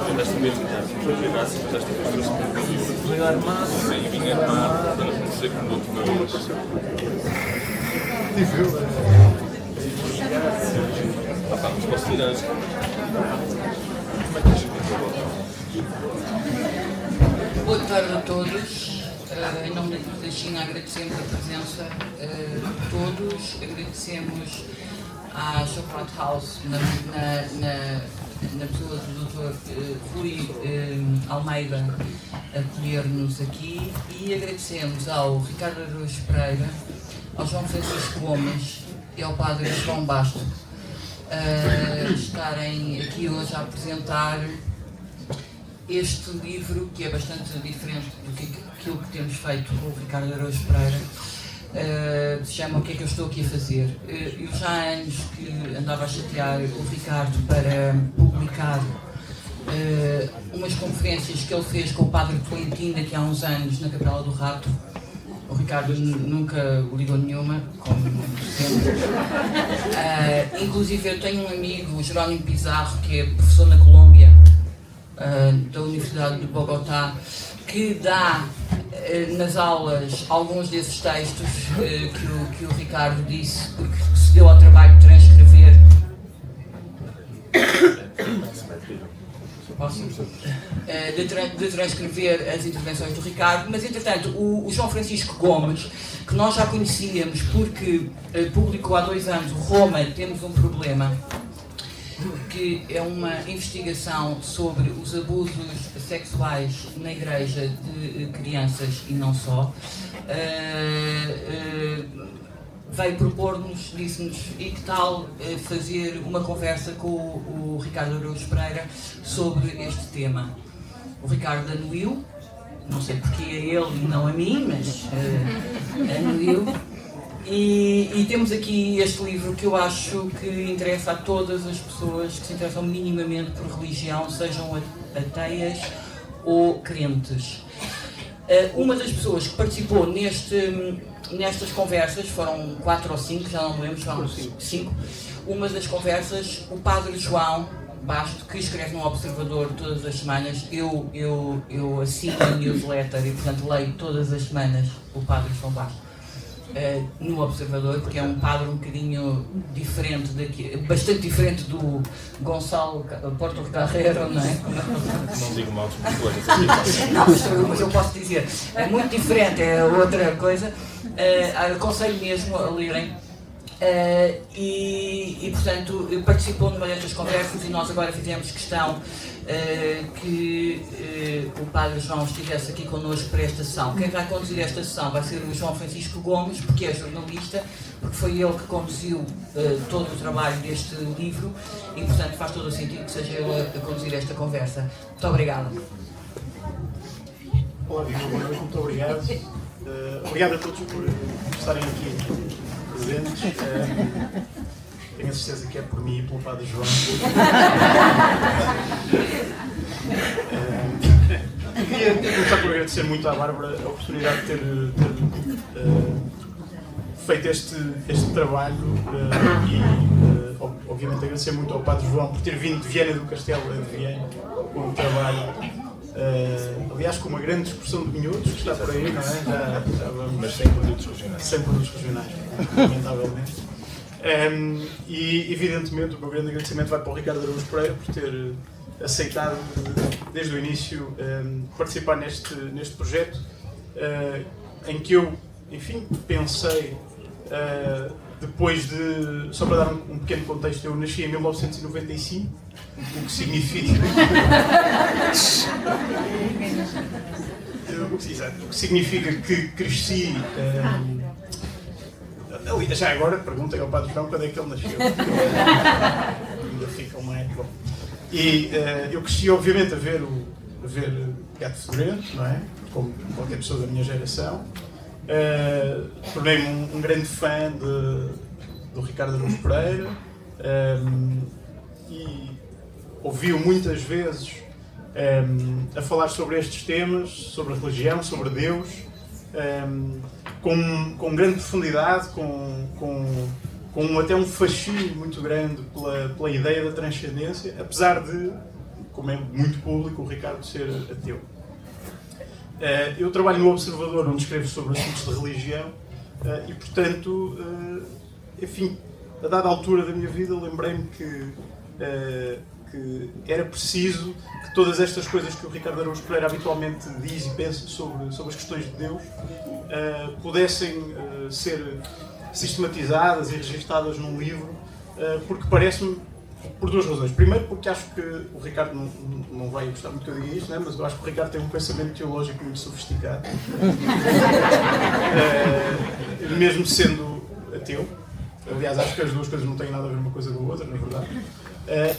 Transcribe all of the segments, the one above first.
mandaste mesmo, foi graça, mandaste depois trouxe-me foi armado, e vinha armado, para não dizer como outro vez. Pá, mas posso tirar. Como é que achas que eu vou? Boa tarde a todos. Em nome da Cruz da China agradecemos a presença de todos, agradecemos à Chocolate House na pessoa do Dr. Rui Almeida acolher-nos aqui e agradecemos ao Ricardo Araújo Pereira, ao João Francisco Gomes e ao Padre João Basto estarem aqui hoje a apresentar este livro, que é bastante diferente do que aquilo que temos feito com o Ricardo Araújo Pereira, se chama O que é que eu estou aqui a fazer. Eu já há anos que andava a chatear o Ricardo para publicar umas conferências que ele fez com o Padre Tolentino aqui há uns anos na Capela do Rato. O Ricardo nunca ligou nenhuma, como sempre. Inclusive eu tenho um amigo, o Jerónimo Pizarro, que é professor na Colômbia, da Universidade de Bogotá, que dá nas aulas alguns desses textos que o Ricardo disse, porque se deu ao trabalho de transcrever. De transcrever as intervenções do Ricardo, mas entretanto o João Francisco Gomes, que nós já conhecíamos porque publicou há 2 anos o Roma, Temos um Problema, que é uma investigação sobre os abusos sexuais na igreja de crianças e não só, veio propor-nos, disse-nos, e que tal fazer uma conversa com o Ricardo Araújo Pereira sobre este tema. O Ricardo anuiu, não sei porque a ele e não a mim, mas anuiu. E temos aqui este livro que eu acho que interessa a todas as pessoas que se interessam minimamente por religião, sejam ateias ou crentes. Uma das pessoas que participou nestas conversas, foram 4 ou 5, já não me lembro, foram 5. Uma das conversas, o Padre João Basto, que escreve no Observador todas as semanas, eu assino a newsletter e portanto leio todas as semanas o Padre João Basto. No Observador, porque é um padre um bocadinho diferente daqui, bastante diferente do Gonçalo Porto Carreiro, não é? Não digo mal dos meus colegas. Não, mas eu posso dizer, é muito diferente, é outra coisa. Aconselho mesmo a lerem. E portanto participou numa destas conversas e nós agora fizemos questão que o Padre João estivesse aqui connosco para esta sessão. Quem vai conduzir esta sessão vai ser o João Francisco Gomes, porque é jornalista, porque foi ele que conduziu todo o trabalho deste livro e portanto faz todo o sentido que seja ele a conduzir esta conversa. Muito obrigada. Olá, boa noite, muito obrigado. Obrigado a todos por estarem aqui presentes. Tenho a certeza que é por mim e pelo Padre João. Queria começar por agradecer muito à Bárbara a oportunidade de ter feito este trabalho e obviamente agradecer muito ao Padre João por ter vindo de Viana do Castelo a Viana com um trabalho, aliás, com uma grande expressão de minhotos que está por aí, não é? Já vamos, mas sem produtos regionais. Sem produtos regionais, lamentavelmente. E evidentemente o meu grande agradecimento vai para o Ricardo Araújo Pereira por ter aceitado desde o início participar neste projeto em que eu, enfim, pensei depois de, só para dar um pequeno contexto, eu nasci em 1995, o que significa o que significa que cresci. Já agora perguntem ao Padre João quando é que ele nasceu. Ainda ficam mais bom. E eu cresci obviamente a ver Gato Fedorento, não é? Como qualquer pessoa da minha geração. Tornei-me um grande fã do Ricardo Araújo Pereira e ouvi-o muitas vezes a falar sobre estes temas, sobre a religião, sobre Deus, com grande profundidade, com até um fascínio muito grande pela ideia da transcendência, apesar de, como é muito público, o Ricardo ser ateu. Eu trabalho no Observador, onde escrevo sobre assuntos de religião, e portanto, enfim, a dada altura da minha vida, lembrei-me que era preciso que todas estas coisas que o Ricardo Araújo Pereira habitualmente diz e pensa sobre as questões de Deus pudessem ser sistematizadas e registadas num livro, porque parece-me, por duas razões. Primeiro, porque acho que o Ricardo não vai gostar muito que eu diga isto, né? Mas eu acho que o Ricardo tem um pensamento teológico muito sofisticado, mesmo sendo ateu. Aliás, acho que as duas coisas não têm nada a ver uma coisa com a outra, na verdade.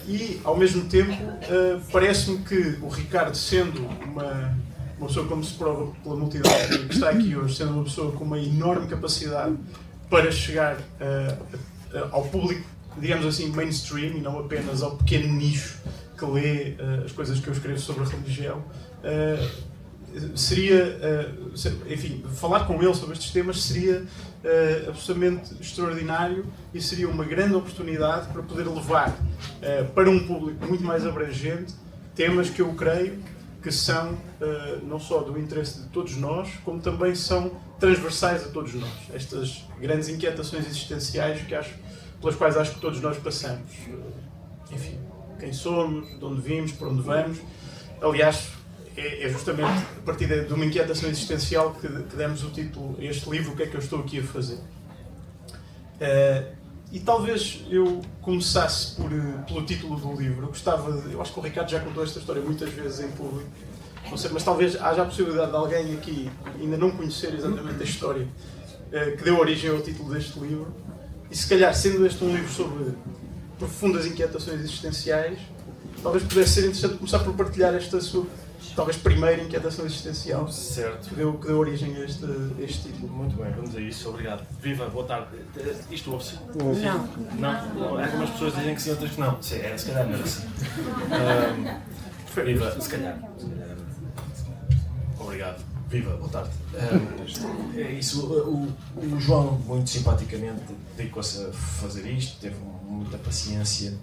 E, ao mesmo tempo, parece-me que o Ricardo, sendo uma pessoa, como se prova pela multidão que está aqui hoje, sendo uma pessoa com uma enorme capacidade para chegar ao público, digamos assim, mainstream, e não apenas ao pequeno nicho que lê as coisas que eu escrevo sobre a religião, seria, enfim, falar com ele sobre estes temas seria absolutamente extraordinário e seria uma grande oportunidade para poder levar para um público muito mais abrangente temas que eu creio que são não só do interesse de todos nós, como também são transversais a todos nós. Estas grandes inquietações existenciais pelas quais acho que todos nós passamos. Enfim, quem somos, de onde vimos, para onde vamos. Aliás, é justamente a partir de uma inquietação existencial que demos o título a este livro, O que é que eu estou aqui a fazer? E talvez eu começasse pelo título do livro. Eu acho que o Ricardo já contou esta história muitas vezes em público, não sei, mas talvez haja a possibilidade de alguém aqui ainda não conhecer exatamente a história que deu origem ao título deste livro. E se calhar, sendo este um livro sobre profundas inquietações existenciais, talvez pudesse ser interessante começar por partilhar esta sua, talvez, primeira inquietação existencial, certo, que deu origem a este título. Muito bem, vamos a isso, obrigado. Viva, boa tarde. Isto ouve-se? Não? Algumas pessoas dizem que sim, outras que não. Sim, se calhar não era assim. Viva, se calhar. Obrigado. Viva, boa tarde. É isso, o João, muito simpaticamente, dedicou-se a fazer isto, teve muita paciência.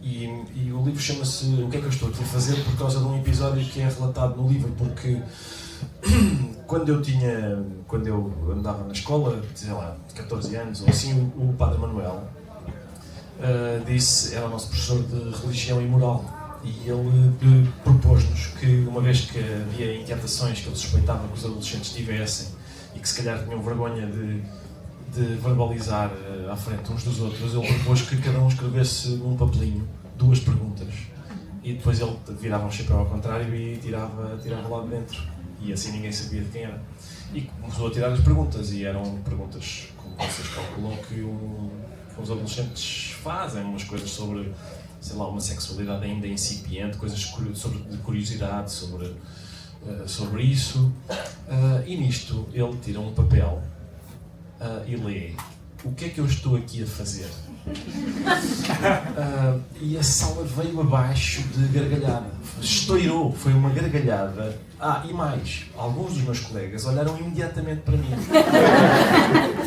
E o livro chama-se O que é que eu estou aqui a fazer, por causa de um episódio que é relatado no livro, porque quando eu andava na escola, sei lá, de 14 anos ou assim, o Padre Manuel era o nosso professor de religião e moral, e ele propôs-nos que, uma vez que havia inquietações que ele suspeitava que os adolescentes tivessem e que se calhar tinham vergonha de verbalizar à frente uns dos outros, ele propôs que cada um escrevesse num papelinho 2 perguntas e depois ele virava um chapéu ao contrário e tirava lá de dentro, e assim ninguém sabia de quem era. E começou a tirar as perguntas, e eram perguntas, como vocês calculam, que os adolescentes fazem, umas coisas sobre, sei lá, uma sexualidade ainda incipiente, coisas de curiosidade sobre isso, e nisto ele tira um papel e lê: o que é que eu estou aqui a fazer? E a sala veio abaixo de gargalhada, estourou, foi uma gargalhada. E mais, alguns dos meus colegas olharam imediatamente para mim,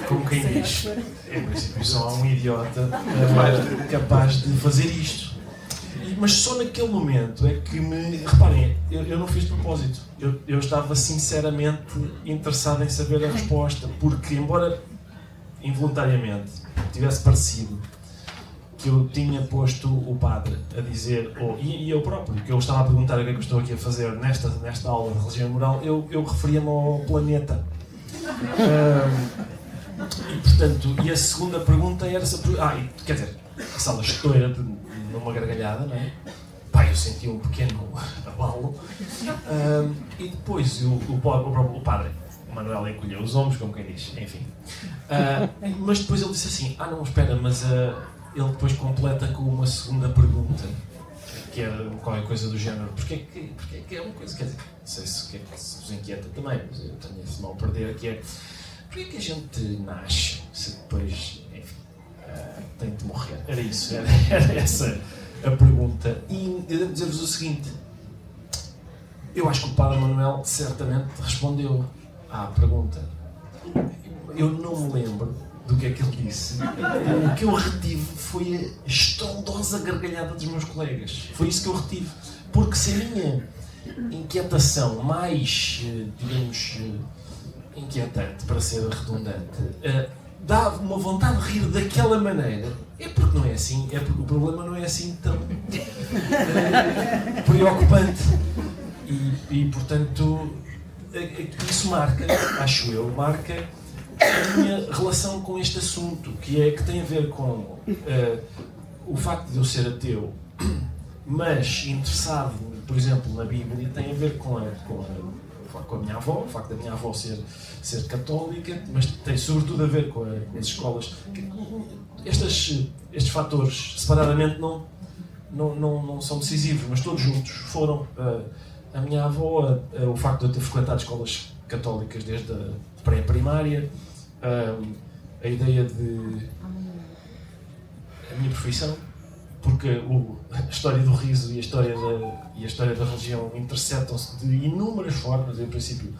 como quem diz, em princípio só há um idiota capaz de fazer isto. Mas só naquele momento é que reparem, eu não fiz de propósito, eu estava sinceramente interessado em saber a resposta, porque embora involuntariamente tivesse parecido que eu tinha posto o padre a dizer, e eu próprio, que eu estava a perguntar o que é que eu estou aqui a fazer nesta aula de religião e moral, eu referia-me ao planeta. E portanto, a segunda pergunta era quer dizer, a sala estoura numa gargalhada, não é? Eu senti um pequeno abalo, e depois o padre Manuel encolheu os ombros, como quem diz, enfim. Mas depois ele disse assim: não, espera, mas ele depois completa com uma segunda pergunta, que era qualquer coisa do género: porque é que é uma coisa, quer dizer, não sei se vos inquieta também, mas eu tenho esse mal a perder, que é: porque é que a gente nasce se depois, enfim, tem de morrer? Era isso, era essa a pergunta. E eu devo dizer-vos o seguinte: eu acho que o Padre Manuel certamente respondeu à pergunta. Eu não me lembro do que é que ele disse. O que eu retive foi a estrondosa gargalhada dos meus colegas. Foi isso que eu retive. Porque se a minha inquietação mais, digamos, inquietante, para ser redundante, dá uma vontade de rir daquela maneira, é porque não é assim, é porque o problema não é assim tão preocupante. E portanto, isso marca, acho eu, marca a minha relação com este assunto, que tem a ver com o facto de eu ser ateu, mas interessado, por exemplo, na Bíblia, tem a ver com a minha avó, o facto da minha avó ser católica, mas tem sobretudo a ver com as escolas. Estes fatores separadamente não são decisivos, mas todos juntos foram. A minha avó, o facto de eu ter frequentado escolas católicas desde a pré-primária, a ideia de a minha profissão, porque a história do riso e a história da religião interceptam-se de inúmeras formas. Em princípio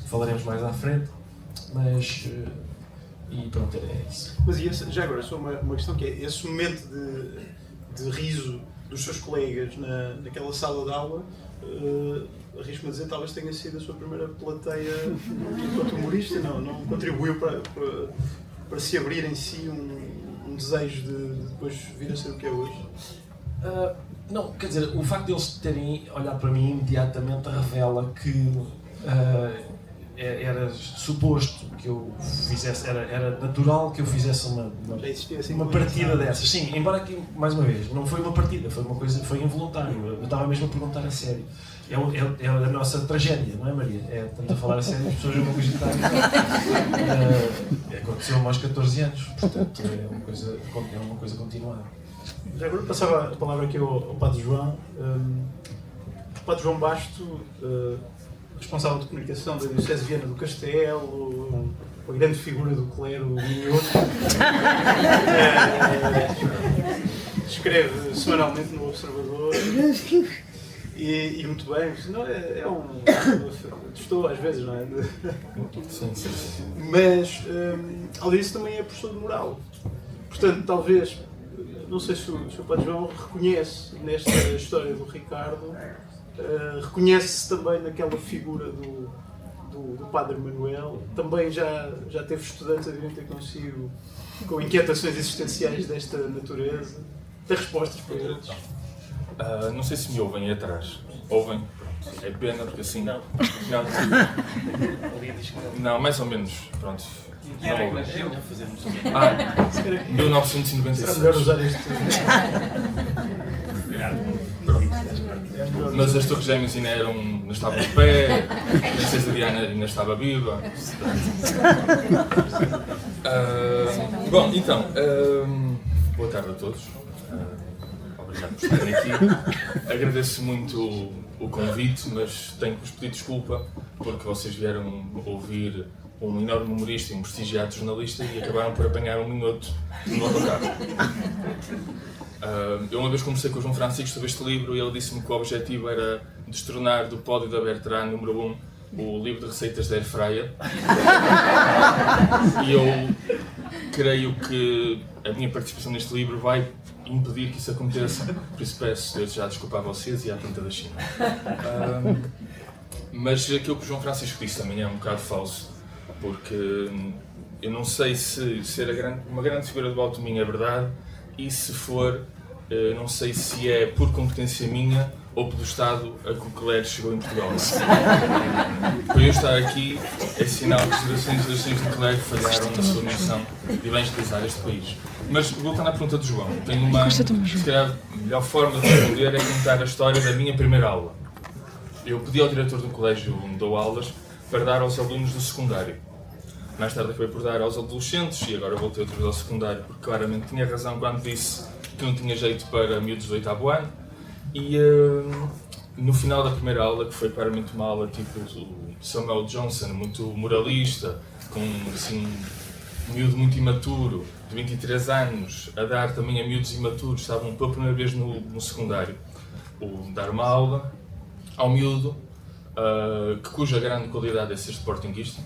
falaremos mais à frente, mas e pronto, é isso. Mas e já agora, só uma questão, que é esse momento de riso dos seus colegas naquela sala de aula, arrisco-me a dizer, talvez tenha sido a sua primeira plateia enquanto humorista, não contribuiu para se abrir em si um desejo de depois vir a ser o que é hoje? Não, quer dizer, o facto de eles terem olhado para mim imediatamente revela que era suposto que eu fizesse, era natural que eu fizesse uma partida dessas. Sim, embora aqui, mais uma vez, não foi uma partida, foi uma coisa, foi involuntário. Eu estava mesmo a perguntar a sério. É a nossa tragédia, não é, Maria? Estamos a falar a sério, as pessoas vão acreditar. Aconteceu aos 14 anos, portanto é uma coisa continuada. Já agora passava a palavra aqui ao Padre João. O Padre João Basto, responsável de comunicação da Diocese de Viana do Castelo, uma grande figura do clero minhoto, escreve semanalmente no Observador e muito bem, não, estou às vezes, não é? Sim. Mas, além disso, também é professor de moral. Portanto, talvez, não sei se o Padre João reconhece nesta história do Ricardo, reconhece-se também naquela figura do Padre Manuel. Também já teve estudantes a virem ter consigo com inquietações existenciais desta natureza. Tem respostas para eles? Não sei se me ouvem aí atrás. Ouvem? É pena, porque assim... Não, mais ou menos. Pronto. Não ouvem. 1996. Será melhor usar este... Mas as Torres Gêmeas ainda não estavam de pé, a Princesa Diana ainda estava viva. Bom, então, boa tarde a todos. Obrigado por estarem aqui. Agradeço muito o convite, mas tenho que vos pedir desculpa porque vocês vieram ouvir um enorme humorista e um prestigiado jornalista e acabaram por apanhar um minuto no autocarro. Eu uma vez conversei com o João Francisco sobre este livro e ele disse-me que o objetivo era destronar do pódio da Bertrand, número 1, o livro de receitas da Airfryer. E eu creio que a minha participação neste livro vai impedir que isso aconteça, por isso peço desde já desculpa a vocês e à Tinta da China. Mas aquilo que o João Francisco disse também é um bocado falso, porque eu não sei se ser uma grande figura do alto minha é verdade, e se for, não sei se é por competência minha ou pelo estado a que o clero chegou em Portugal. Por eu estar aqui é sinal que gerações e gerações de clero falharam na sua missão de evangelizar este país. Mas voltando à pergunta do João, tenho se calhar a melhor forma de responder é contar a história da minha primeira aula. Eu pedi ao diretor do colégio onde dou aulas para dar aos alunos do secundário. Mais tarde acabei por dar aos adolescentes e agora voltei outra vez ao secundário, porque claramente tinha razão quando disse que não tinha jeito para miúdos do 8º ano. E no final da primeira aula, que foi claramente uma aula tipo o Samuel Johnson, muito moralista, com assim, um miúdo muito imaturo, de 23 anos, a dar também a miúdos imaturos, estavam pela primeira vez no secundário, dar uma aula ao miúdo, cuja grande qualidade é ser sportinguista,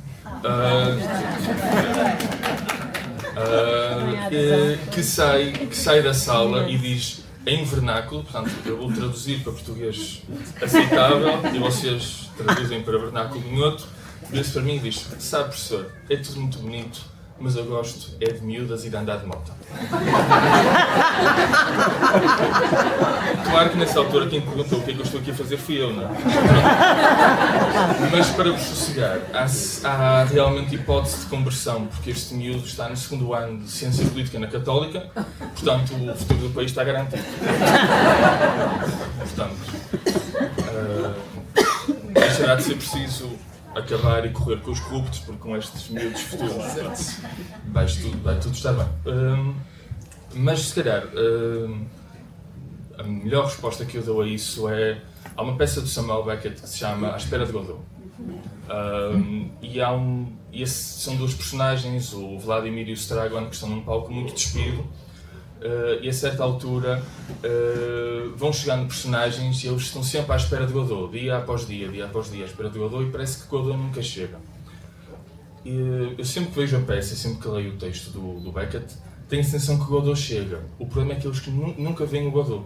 que sai da sala e diz: em vernáculo, portanto eu vou traduzir para português aceitável e vocês traduzem para vernáculo minhoto. Vira-se para mim e diz: sabe, professor, é tudo muito bonito, mas eu gosto é de miúdas e de andar de moto. Claro que nessa altura quem perguntou o que é que eu estou aqui a fazer fui eu, não é? Mas para vos sossegar, há realmente hipótese de conversão, porque este miúdo está no 2º ano de Ciência Política na Católica, portanto o futuro do país está garantido. Portanto, deixará de ser preciso acabar e correr com os corruptos, porque com estes miúdos futuros vai tudo estar bem. Mas se calhar a melhor resposta que eu dou a isso é: há uma peça do Samuel Beckett que se chama À Espera de Godot. E são duas personagens, o Vladimir e o Stragon, que estão num palco muito despido. E a certa altura vão chegando personagens e eles estão sempre à espera de Godot, dia após dia, à espera de Godot, e parece que Godot nunca chega. Eu sempre que vejo a peça, sempre que leio o texto do Beckett, tenho a sensação que Godot chega. O problema é que eles nunca veem o Godot.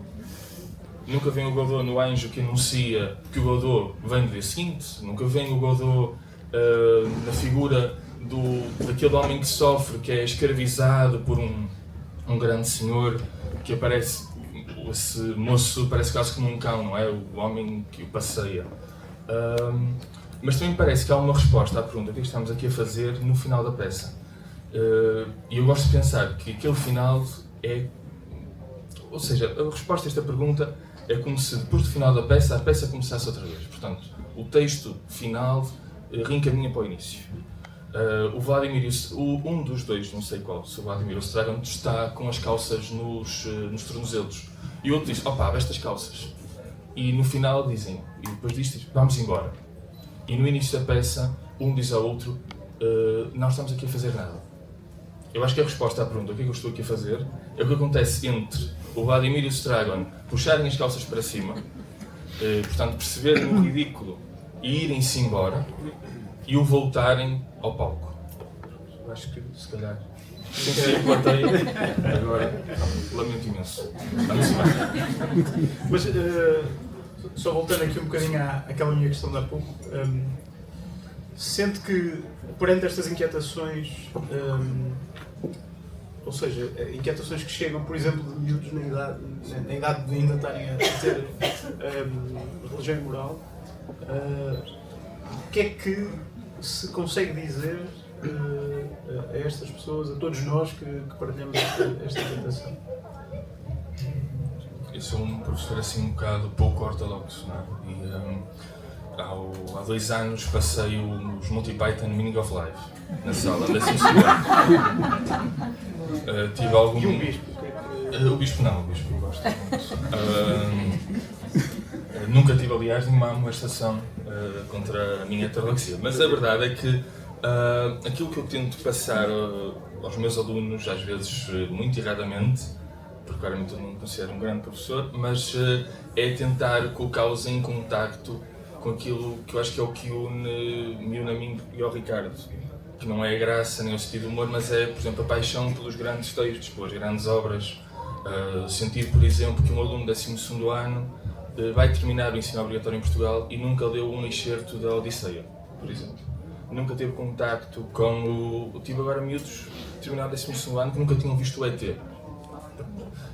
Nunca veem o Godot no anjo que anuncia que o Godot vem no dia seguinte, nunca veem o Godot na figura daquele homem que sofre, que é escravizado por um grande senhor, que aparece, esse moço parece quase como um cão, não é? O homem que o passeia. Mas também parece que há uma resposta à pergunta que estamos aqui a fazer no final da peça. E eu gosto de pensar que aquele final é... Ou seja, a resposta a esta pergunta é como se depois do final da peça, a peça começasse outra vez. Portanto, o texto final reencaminha para o início. O Vladimir, um dos dois, não sei qual, se o Vladimir ou o Stragon, está com as calças nos tornozelos. E o outro diz: opa, veste as calças. E no final dizem, e depois disto diz: vamos embora. E no início da peça, um diz ao outro: não estamos aqui a fazer nada. Eu acho que a resposta à pergunta, o que é que eu estou aqui a fazer, é o que acontece entre o Vladimir e o Stragon puxarem as calças para cima, portanto perceberem o ridículo e irem-se embora, e o voltarem ao palco. Eu acho que, se calhar, sem plateia, agora, lamento imenso. Vamos embora. Mas, só voltando aqui um bocadinho àquela minha questão de há pouco, sente que, perante estas inquietações, ou seja, inquietações que chegam, por exemplo, de miúdos na idade de ainda estarem a ter religião e moral, o que é que se consegue dizer a estas pessoas, a todos nós que partilhamos esta tentação? Eu sou um professor assim um bocado pouco ortodoxo, não é? E há 2 anos passei os Monty Python Meaning of Life na sala, da tive algum... E o Bispo? O Bispo não, o Bispo eu gosto muito. Nunca tive, aliás, nenhuma amoestação contra a minha heterodoxia, mas a verdade é que aquilo que eu tento passar aos meus alunos, às vezes muito erradamente, porque claramente eu não me considero um grande professor, mas é tentar colocá-los em contacto com aquilo que eu acho que é o que me une a mim e ao Ricardo, que não é a graça nem o sentido do humor, mas é, por exemplo, a paixão pelos grandes textos, pelas grandes obras. Sentir, por exemplo, que um aluno do 12º ano vai terminar o ensino obrigatório em Portugal e nunca leu um excerto da Odisseia, por exemplo. Nunca teve contacto com o... Tive agora miúdos terminaram o 12º ano que nunca tinham visto o ET.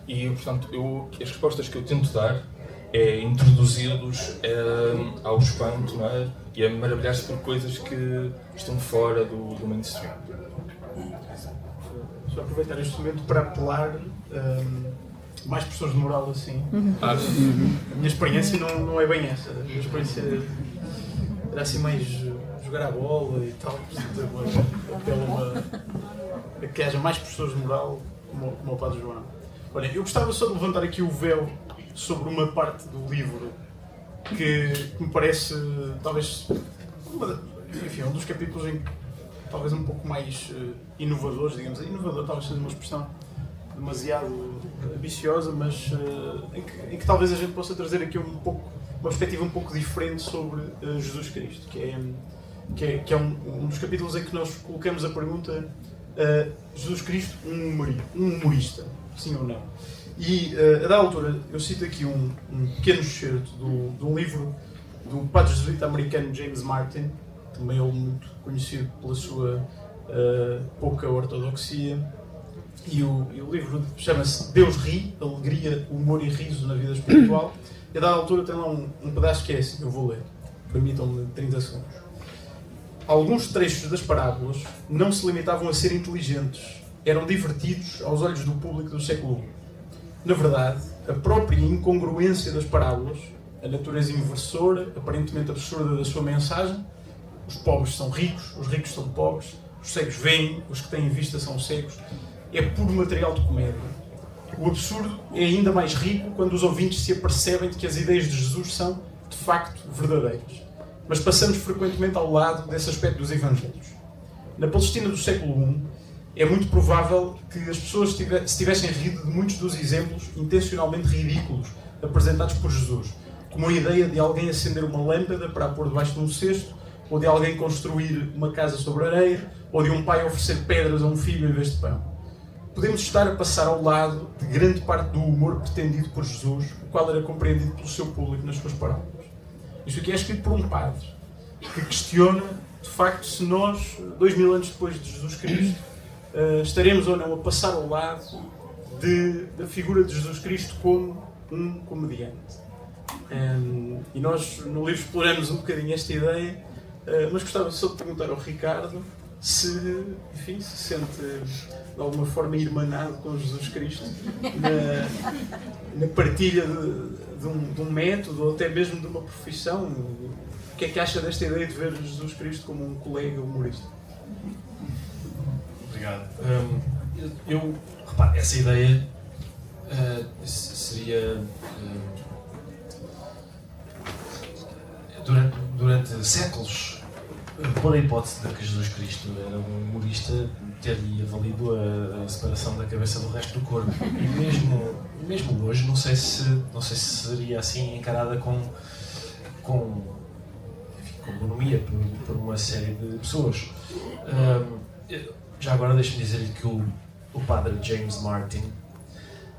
E, portanto, as respostas que eu tento dar é introduzi-los ao espanto, não é? E a maravilhar-se por coisas que estão fora do mainstream. Só aproveitar este momento para apelar mais professores de moral assim. A minha experiência não é bem essa. A minha experiência era assim mais jogar a bola e tal. Apelo a que haja mais professores de moral como o Padre João. Olha, eu gostava só de levantar aqui o véu sobre uma parte do livro que me parece, talvez, enfim, um dos capítulos em que talvez um pouco mais inovadores, digamos. Inovador talvez seja uma expressão demasiado ambiciosa, mas em que talvez a gente possa trazer aqui uma perspectiva um pouco diferente sobre Jesus Cristo, que é um dos capítulos em que nós colocamos a pergunta: Jesus Cristo, um humorista, sim ou não? E, a da altura, eu cito aqui um pequeno excerto de um livro do padre jesuíta americano James Martin, também ele muito conhecido pela sua pouca ortodoxia, e o livro chama-se Deus ri, alegria, humor e riso na vida espiritual. E a da altura tem lá um pedaço que é assim, eu vou ler, permitam-me 30 segundos. Alguns trechos das parábolas não se limitavam a ser inteligentes, eram divertidos aos olhos do público do século I. Na verdade, a própria incongruência das parábolas, a natureza inversora, aparentemente absurda da sua mensagem, os pobres são ricos, os ricos são pobres, os cegos veem, os que têm vista são cegos, é puro material de comédia. O absurdo é ainda mais rico quando os ouvintes se apercebem de que as ideias de Jesus são, de facto, verdadeiras. Mas passamos frequentemente ao lado desse aspecto dos Evangelhos. Na Palestina do século I, é muito provável que as pessoas se tivessem rido de muitos dos exemplos intencionalmente ridículos apresentados por Jesus, como a ideia de alguém acender uma lâmpada para a pôr debaixo de um cesto, ou de alguém construir uma casa sobre areia, ou de um pai oferecer pedras a um filho em vez de pão. Podemos estar a passar ao lado de grande parte do humor pretendido por Jesus, o qual era compreendido pelo seu público nas suas parábolas. Isto aqui é escrito por um padre que questiona, de facto, se nós, 2000 anos depois de Jesus Cristo, estaremos ou não a passar ao lado da figura de Jesus Cristo como um comediante. E nós, no livro, exploramos um bocadinho esta ideia, mas gostava só de perguntar ao Ricardo se, enfim, se sente de alguma forma irmanado com Jesus Cristo na partilha de um método ou até mesmo de uma profissão. O que é que acha desta ideia de ver Jesus Cristo como um colega humorista? Obrigado. Repare, essa ideia seria durante séculos, por a hipótese de que Jesus Cristo era um humorista, ter-lhe valido a separação da cabeça do resto do corpo. E mesmo hoje, não sei se seria assim encarada com bonomia por uma série de pessoas. Já agora deixe-me dizer-lhe que o padre James Martin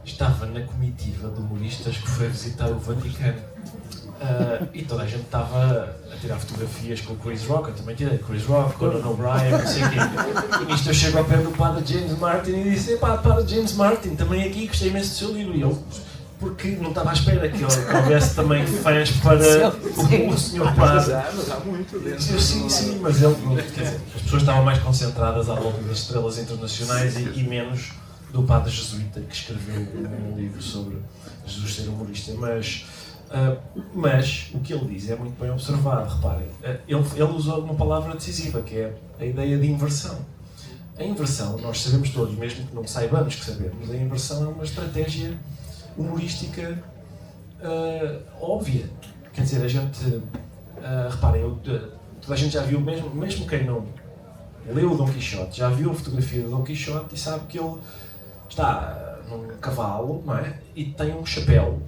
estava na comitiva de humoristas que foi visitar o Vaticano. E toda a gente estava a tirar fotografias com o Chris Rock, eu também tirei Chris Rock, Conan O'Brien, não sei o quê. E nisto eu chego ao pé do padre James Martin e disse: "Epá, padre James Martin, também aqui, gostei imenso do seu livro." E ele, porque não estava à espera que houvesse também fãs para o senhor padre. Mas há muito dentro. Sim, mas ele, quer dizer, as pessoas estavam mais concentradas à volta das estrelas internacionais e menos do padre jesuíta que escreveu um livro sobre Jesus ser humorista. Mas o que ele diz é muito bem observado, reparem. Ele usou uma palavra decisiva, que é a ideia de inversão. A inversão, nós sabemos todos, mesmo que não saibamos que sabemos, a inversão é uma estratégia humorística óbvia. Quer dizer, a gente, reparem, toda a gente já viu, mesmo quem não leu o Dom Quixote, já viu a fotografia do Dom Quixote e sabe que ele está num cavalo, não é? E tem um chapéu.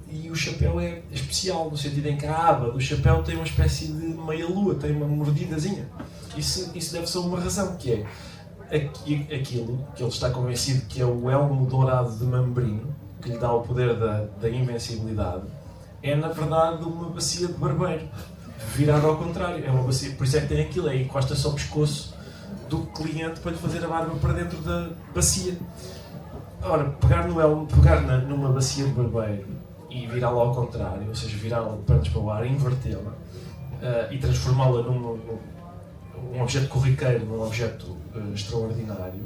E o chapéu é especial, no sentido em que a aba do chapéu tem uma espécie de meia-lua, tem uma mordidazinha. Isso deve ser uma razão, que é aquilo que ele está convencido que é o elmo dourado de Mambrino, que lhe dá o poder da invencibilidade, é na verdade uma bacia de barbeiro, virada ao contrário. É uma bacia, por isso é que tem aquilo, aí encosta-se ao pescoço do cliente para lhe fazer a barba para dentro da bacia. Ora, pegar no elmo, numa bacia de barbeiro e virá-la ao contrário, ou seja, virá-la de pernas para o ar, invertê-la e transformá-la num objeto corriqueiro, num objeto extraordinário,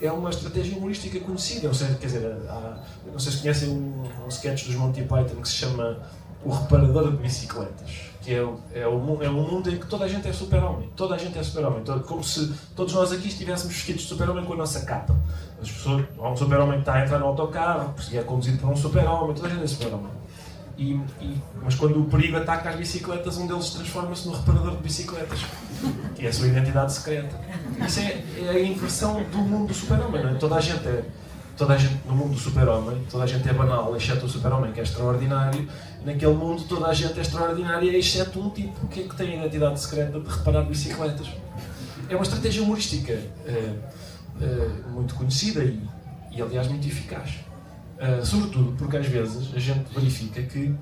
é uma estratégia humorística conhecida. Ou seja, quer dizer, não sei se conhecem um sketch dos Monty Python que se chama O Reparador de Bicicletas, que é um mundo em que toda a gente é super-homem. Toda a gente é super-homem. Como se todos nós aqui estivéssemos vestidos de super-homem com a nossa capa. As pessoas, há um super-homem que está a entrar no autocarro, e é conduzido por um super-homem, toda a gente é super-homem. Mas quando o perigo ataca as bicicletas, um deles transforma-se no reparador de bicicletas, que é a sua identidade secreta. Isso é a inversão do mundo do super-homem, não é? Toda a gente no mundo do super-homem, toda a gente é banal, exceto o super-homem, que é extraordinário. Naquele mundo toda a gente é extraordinária, exceto um tipo que tem a identidade secreta de reparar bicicletas. É uma estratégia humorística muito conhecida e aliás muito eficaz. Sobretudo porque às vezes a gente verifica que,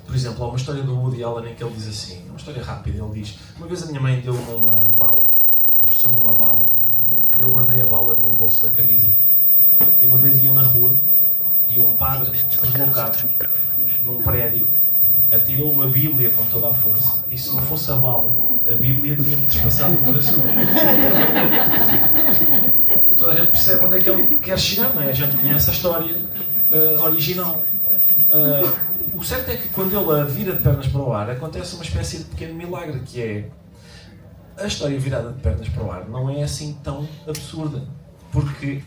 por exemplo, há uma história do Woody Allen em que ele diz assim, uma história rápida, ele diz: uma vez a minha mãe deu-me uma bala, ofereceu-me uma bala, e eu guardei a bala no bolso da camisa. E uma vez ia na rua e um padre deslocado num prédio atirou uma Bíblia com toda a força, e se não fosse a bala, a Bíblia tinha-me despassado o coração. Toda a gente percebe onde é que ele quer chegar, não é? A gente conhece a história original. O certo é que quando ele a vira de pernas para o ar, acontece uma espécie de pequeno milagre, que é a história virada de pernas para o ar não é assim tão absurda, porque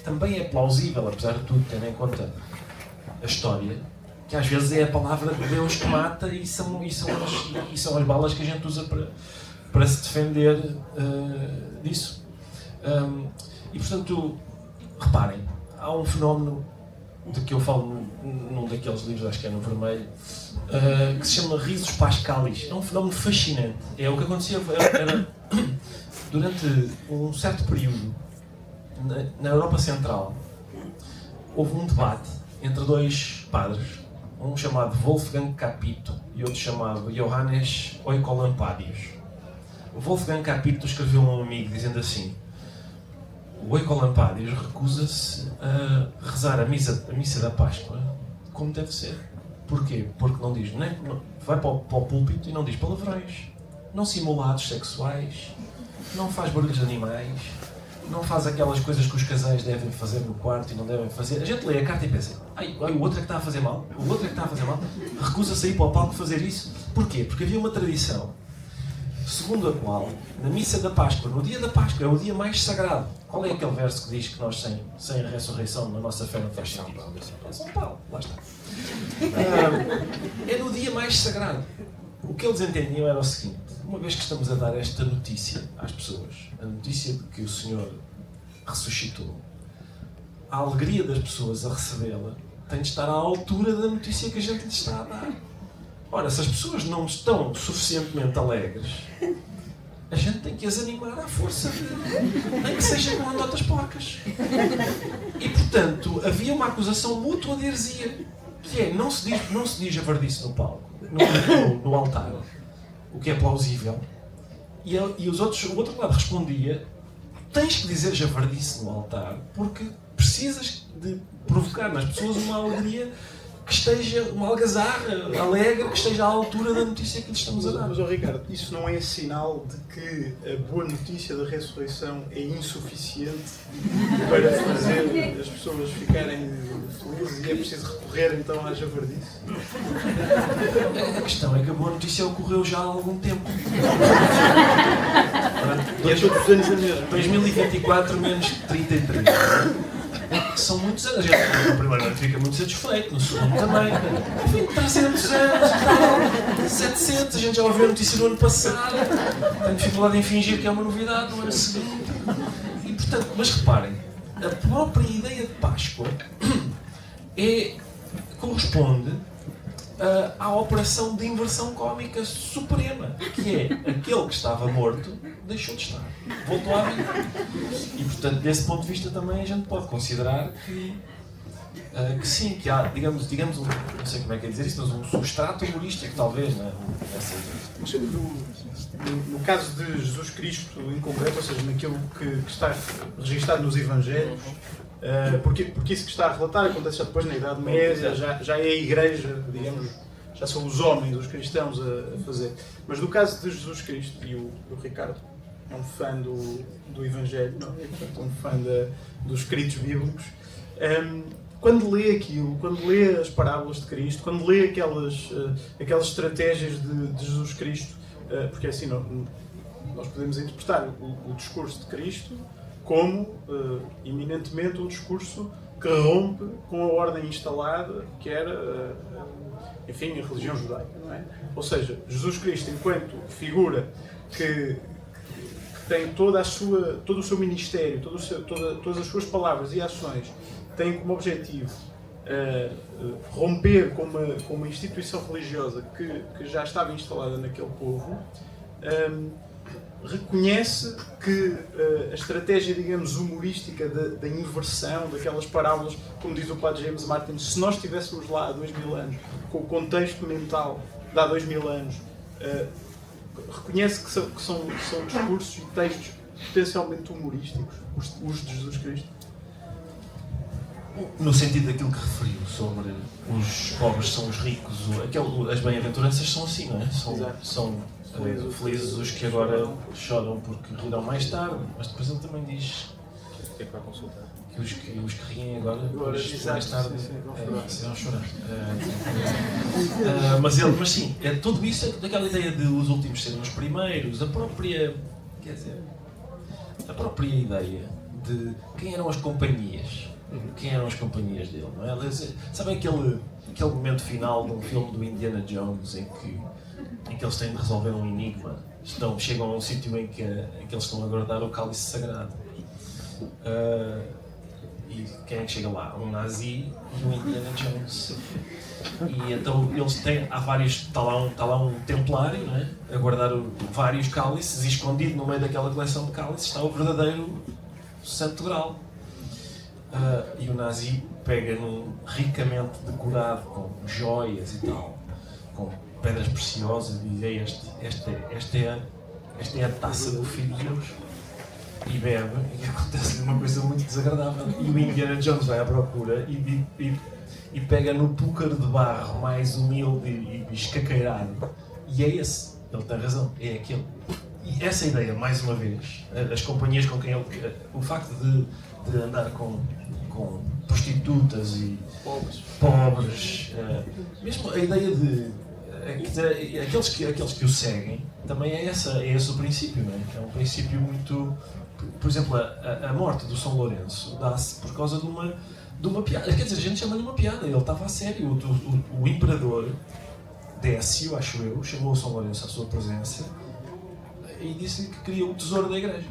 também é plausível, apesar de tudo, tendo em conta a história, que às vezes é a palavra de Deus que mata e são as balas que a gente usa para se defender disso. E portanto, reparem, há um fenómeno de que eu falo num daqueles livros, acho que é no vermelho, que se chama risos pascalis. É um fenómeno fascinante. É o que acontecia era durante um certo período na Europa Central. Houve um debate entre dois padres, um chamado Wolfgang Capito e outro chamado Johannes Oecolampadius. O Wolfgang Capito escreveu a um amigo dizendo assim: o Oecolampadius recusa-se a rezar a missa da Páscoa como deve ser. Porquê? Porque não diz, vai para o púlpito e não diz palavrões, não simula atos sexuais, não faz barulhos de animais, não faz aquelas coisas que os casais devem fazer no quarto e não devem fazer. A gente lê a carta e pensa: o outro é que está a fazer mal, o outro é que está a fazer mal, recusa-se a ir para o palco fazer isso. Porquê? Porque havia uma tradição segundo a qual, na missa da Páscoa, no dia da Páscoa, é o dia mais sagrado. Qual é aquele verso que diz que nós sem a ressurreição na nossa fé não faz sentido? É São Paulo, lá está. É no dia mais sagrado. O que eles entendiam era o seguinte: uma vez que estamos a dar esta notícia às pessoas, a notícia de que o Senhor ressuscitou, a alegria das pessoas a recebê-la tem de estar à altura da notícia que a gente lhes está a dar. Ora, se as pessoas não estão suficientemente alegres, a gente tem que as animar à força, nem que seja com notas porcas. E, portanto, havia uma acusação mútua de heresia, que é, não se diz javardice no palco, no altar, o que é plausível. E o outro lado respondia: tens que dizer javardice no altar, porque precisas de provocar nas pessoas uma alegria que esteja, uma algazarra alegre, que esteja à altura da notícia que lhes estamos a dar. Mas, Ricardo, isso não é sinal de que a boa notícia da ressurreição é insuficiente para fazer as pessoas ficarem felizes e é preciso recorrer então à javardice? A questão é que a boa notícia ocorreu já há algum tempo. E é todos os anos a mesma. 2024 menos 33. São muitos anos. A gente no primeiro ano fica muito satisfeito, no segundo também. Enfim, 300 anos, tal, 700, a gente já ouviu a notícia do ano passado. Tenho dificuldade em fingir que é uma novidade no ano seguinte. E, portanto, mas reparem, a própria ideia de Páscoa corresponde à operação de inversão cómica suprema, que é aquele que estava morto deixou de estar, voltou à vida. E, portanto, desse ponto de vista também a gente pode considerar que sim, que há, digamos não sei como é que é dizer isso, mas um substrato humorístico, talvez, não é? No caso de Jesus Cristo em concreto, ou seja, naquilo que está registado nos Evangelhos, porque isso que está a relatar acontece já depois na Idade Média, já é a Igreja, digamos, já são os homens, os cristãos a fazer. Mas no caso de Jesus Cristo, e o Ricardo é um fã do Evangelho, não é? Portanto, um fã dos escritos bíblicos, quando lê aquilo, quando lê as parábolas de Cristo, quando lê aquelas estratégias de Jesus Cristo, porque assim nós podemos interpretar o discurso de Cristo como eminentemente um discurso que rompe com a ordem instalada, que era, enfim, a religião judaica, não é? Ou seja, Jesus Cristo, enquanto figura que tem todo o seu ministério, todas as suas palavras e ações, tem como objetivo romper com uma instituição religiosa que já estava instalada naquele povo, reconhece que a estratégia, digamos, humorística da inversão, daquelas parábolas, como diz o padre James Martin, se nós estivéssemos lá há 2000 anos, com o contexto mental de há 2000 anos, reconhece que são discursos e textos potencialmente humorísticos, os de Jesus Cristo? No sentido daquilo que referiu sobre os pobres são os ricos, as bem-aventuranças são assim, não é? São felizes os que agora choram porque rirão mais tarde, mas depois ele também diz É para consultar. que os que riem agora depois, mais tarde serão chorar. Mas sim, tudo isso é daquela ideia de os últimos serem os primeiros, a própria ideia de quem eram as companhias. Quem eram as companhias dele, não é? Sabem aquele momento final de um filme do Indiana Jones em que eles têm de resolver um enigma, chegam a um sítio em que eles estão a guardar o cálice sagrado, e quem é que chega lá? Um nazi e um Indiana Jones, e então eles têm, está lá um templário, não é? A guardar vários cálices, e escondido no meio daquela coleção de cálices está o verdadeiro Santo Graal. E o nazi pega num ricamente decorado com joias e tal, com pedras preciosas, e diz: esta é a taça do Filho de Deus, e bebe, e acontece uma coisa muito desagradável, e o Indiana Jones vai à procura e pega no púcaro de barro mais humilde e escaqueirado, e é esse, ele tem razão, é aquele. E essa ideia, mais uma vez, as companhias com quem ele, o facto de andar com prostitutas e pobres, mesmo a ideia de aqueles que o seguem, também é esse o princípio, não é? É um princípio muito... Por exemplo, a morte do São Lourenço dá-se por causa de uma piada. Quer dizer, a gente chama-lhe uma piada, ele estava a sério. O imperador Décio, acho eu, chamou o São Lourenço à sua presença e disse-lhe que queria o tesouro da igreja.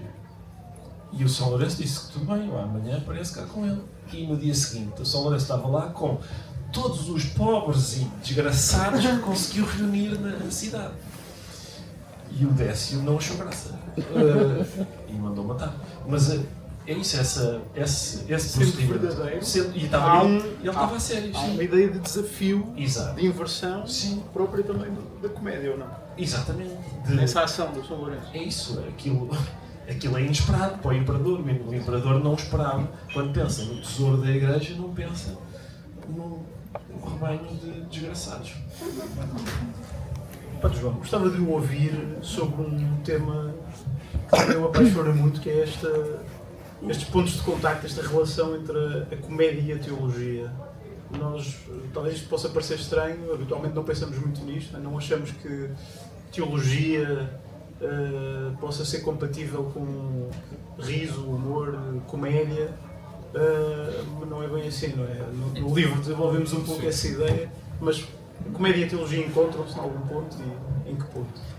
E o São Lourenço disse que tudo bem, amanhã aparece cá com ele. E no dia seguinte, o São Lourenço estava lá com todos os pobres e desgraçados que conseguiu reunir na cidade. E o Décio não achou graça. E mandou matar. Mas é isso, esse procedimento. E ele estava a sério. Há uma ideia de desafio, exato, de inversão, sim, própria também da comédia, ou não? Exatamente. Nessa ação do São Lourenço. É isso, aquilo é inesperado para o imperador. O imperador não esperava. Quando pensa no tesouro da igreja, não pensa no rebanho de desgraçados. Padre João, gostava de o ouvir sobre um tema que eu apaixono muito, que é estes pontos de contacto, esta relação entre a comédia e a teologia. Nós, talvez isto possa parecer estranho, habitualmente não pensamos muito nisto, não achamos que teologia possa ser compatível com riso, humor, comédia, mas não é bem assim, não é? No livro desenvolvemos um pouco essa ideia, mas comédia e teologia encontram-se em algum ponto, e em que ponto?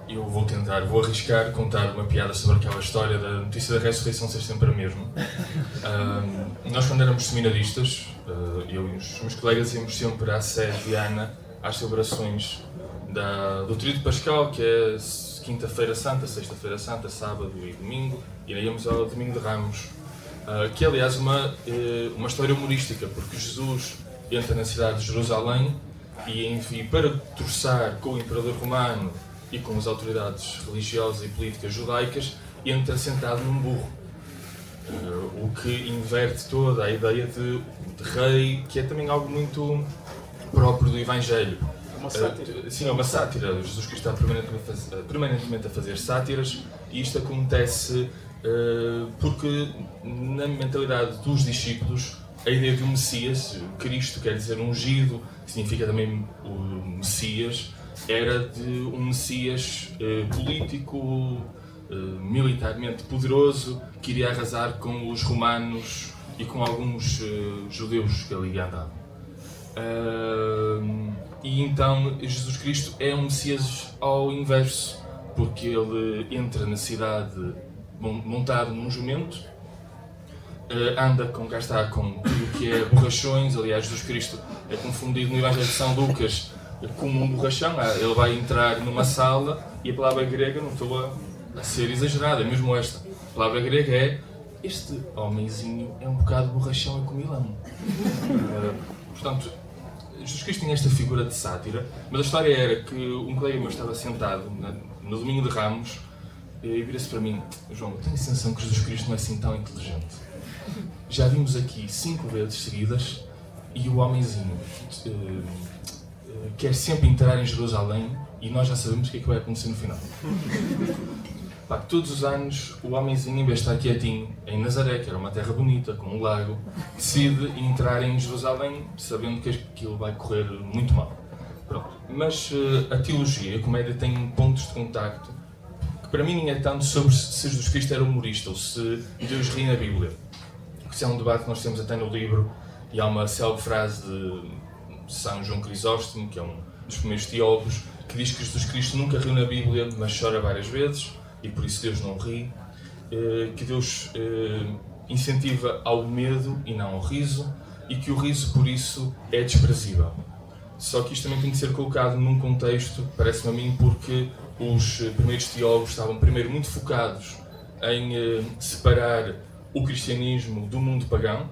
Eu vou arriscar contar uma piada sobre aquela história da notícia da ressurreição ser sempre a mesma. Nós, quando éramos seminaristas, eu e os meus colegas íamos sempre à sede de Ana, às celebrações do Tríduo Pascal, que é quinta-feira santa, sexta-feira santa, sábado e domingo, e íamos ao Domingo de Ramos, que é, aliás, uma história humorística, porque Jesus entra na cidade de Jerusalém e para troçar com o imperador romano e com as autoridades religiosas e políticas judaicas, entra sentado num burro, o que inverte toda a ideia de rei, que é também algo muito próprio do Evangelho. Uma sátira. Sim, é uma sátira. Jesus Cristo está permanentemente a fazer sátiras, e isto acontece porque na mentalidade dos discípulos a ideia de um Messias, Cristo quer dizer ungido, significa também o Messias, era de um Messias político, militarmente poderoso, que iria arrasar com os romanos e com alguns judeus que ali andavam. E então Jesus Cristo é um Messias ao inverso, porque ele entra na cidade montado num jumento, anda com tudo o que é borrachões. Aliás, Jesus Cristo é confundido no Evangelho de São Lucas como um borrachão. Ele vai entrar numa sala e a palavra grega, não estou a ser exagerada, é mesmo esta. A palavra grega é: este homenzinho é um bocado borrachão e comilão. Portanto, Jesus Cristo tinha esta figura de sátira, mas a história era que um colega meu estava sentado no domingo de Ramos e vira-se para mim: João, eu tenho a sensação que Jesus Cristo não é assim tão inteligente. Já vimos aqui 5 vezes seguidas e o homenzinho quer sempre entrar em Jerusalém e nós já sabemos o que é que vai acontecer no final. Pá, todos os anos o homenzinho, em vez de estar quietinho em Nazaré, que era uma terra bonita, com um lago, decide entrar em Jerusalém sabendo que aquilo vai correr muito mal. Pronto. Mas a teologia, a comédia, tem pontos de contacto que para mim não é tanto sobre se Jesus Cristo era humorista ou se Deus ri na Bíblia. Isso é um debate que nós temos até no livro, e há uma célebre frase de São João Crisóstomo, que é um dos primeiros teólogos, que diz que Jesus Cristo nunca riu na Bíblia, mas chora várias vezes, e por isso Deus não ri, que Deus incentiva ao medo e não ao riso, e que o riso, por isso, é desprezível. Só que isto também tem que ser colocado num contexto, parece-me a mim, porque os primeiros teólogos estavam primeiro muito focados em separar o cristianismo do mundo pagão,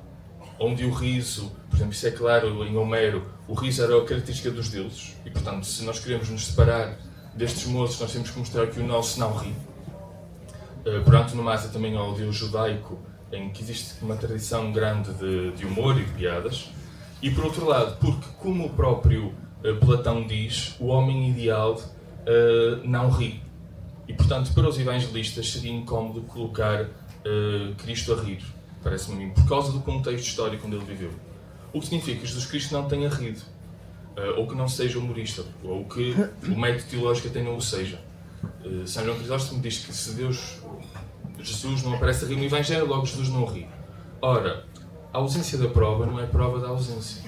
onde o riso, por exemplo, isso é claro em Homero, o riso era a característica dos deuses, e portanto, se nós queremos nos separar destes moços, nós temos que mostrar que o nosso não ri. Por antonomasia também ao Deus judaico, em que existe uma tradição grande de humor e de piadas, e por outro lado, porque como o próprio Platão diz, o homem ideal não ri. E portanto, para os evangelistas seria incómodo colocar Cristo a rir, parece-me a mim, por causa do contexto histórico onde ele viveu. O que significa que Jesus Cristo não tenha rido, ou que não seja humorista, ou que o método teológico até não o seja. São João Crisóstomo diz que se Jesus não aparece a rir no Evangelho, logo Jesus não ri. Ora, a ausência da prova não é prova da ausência.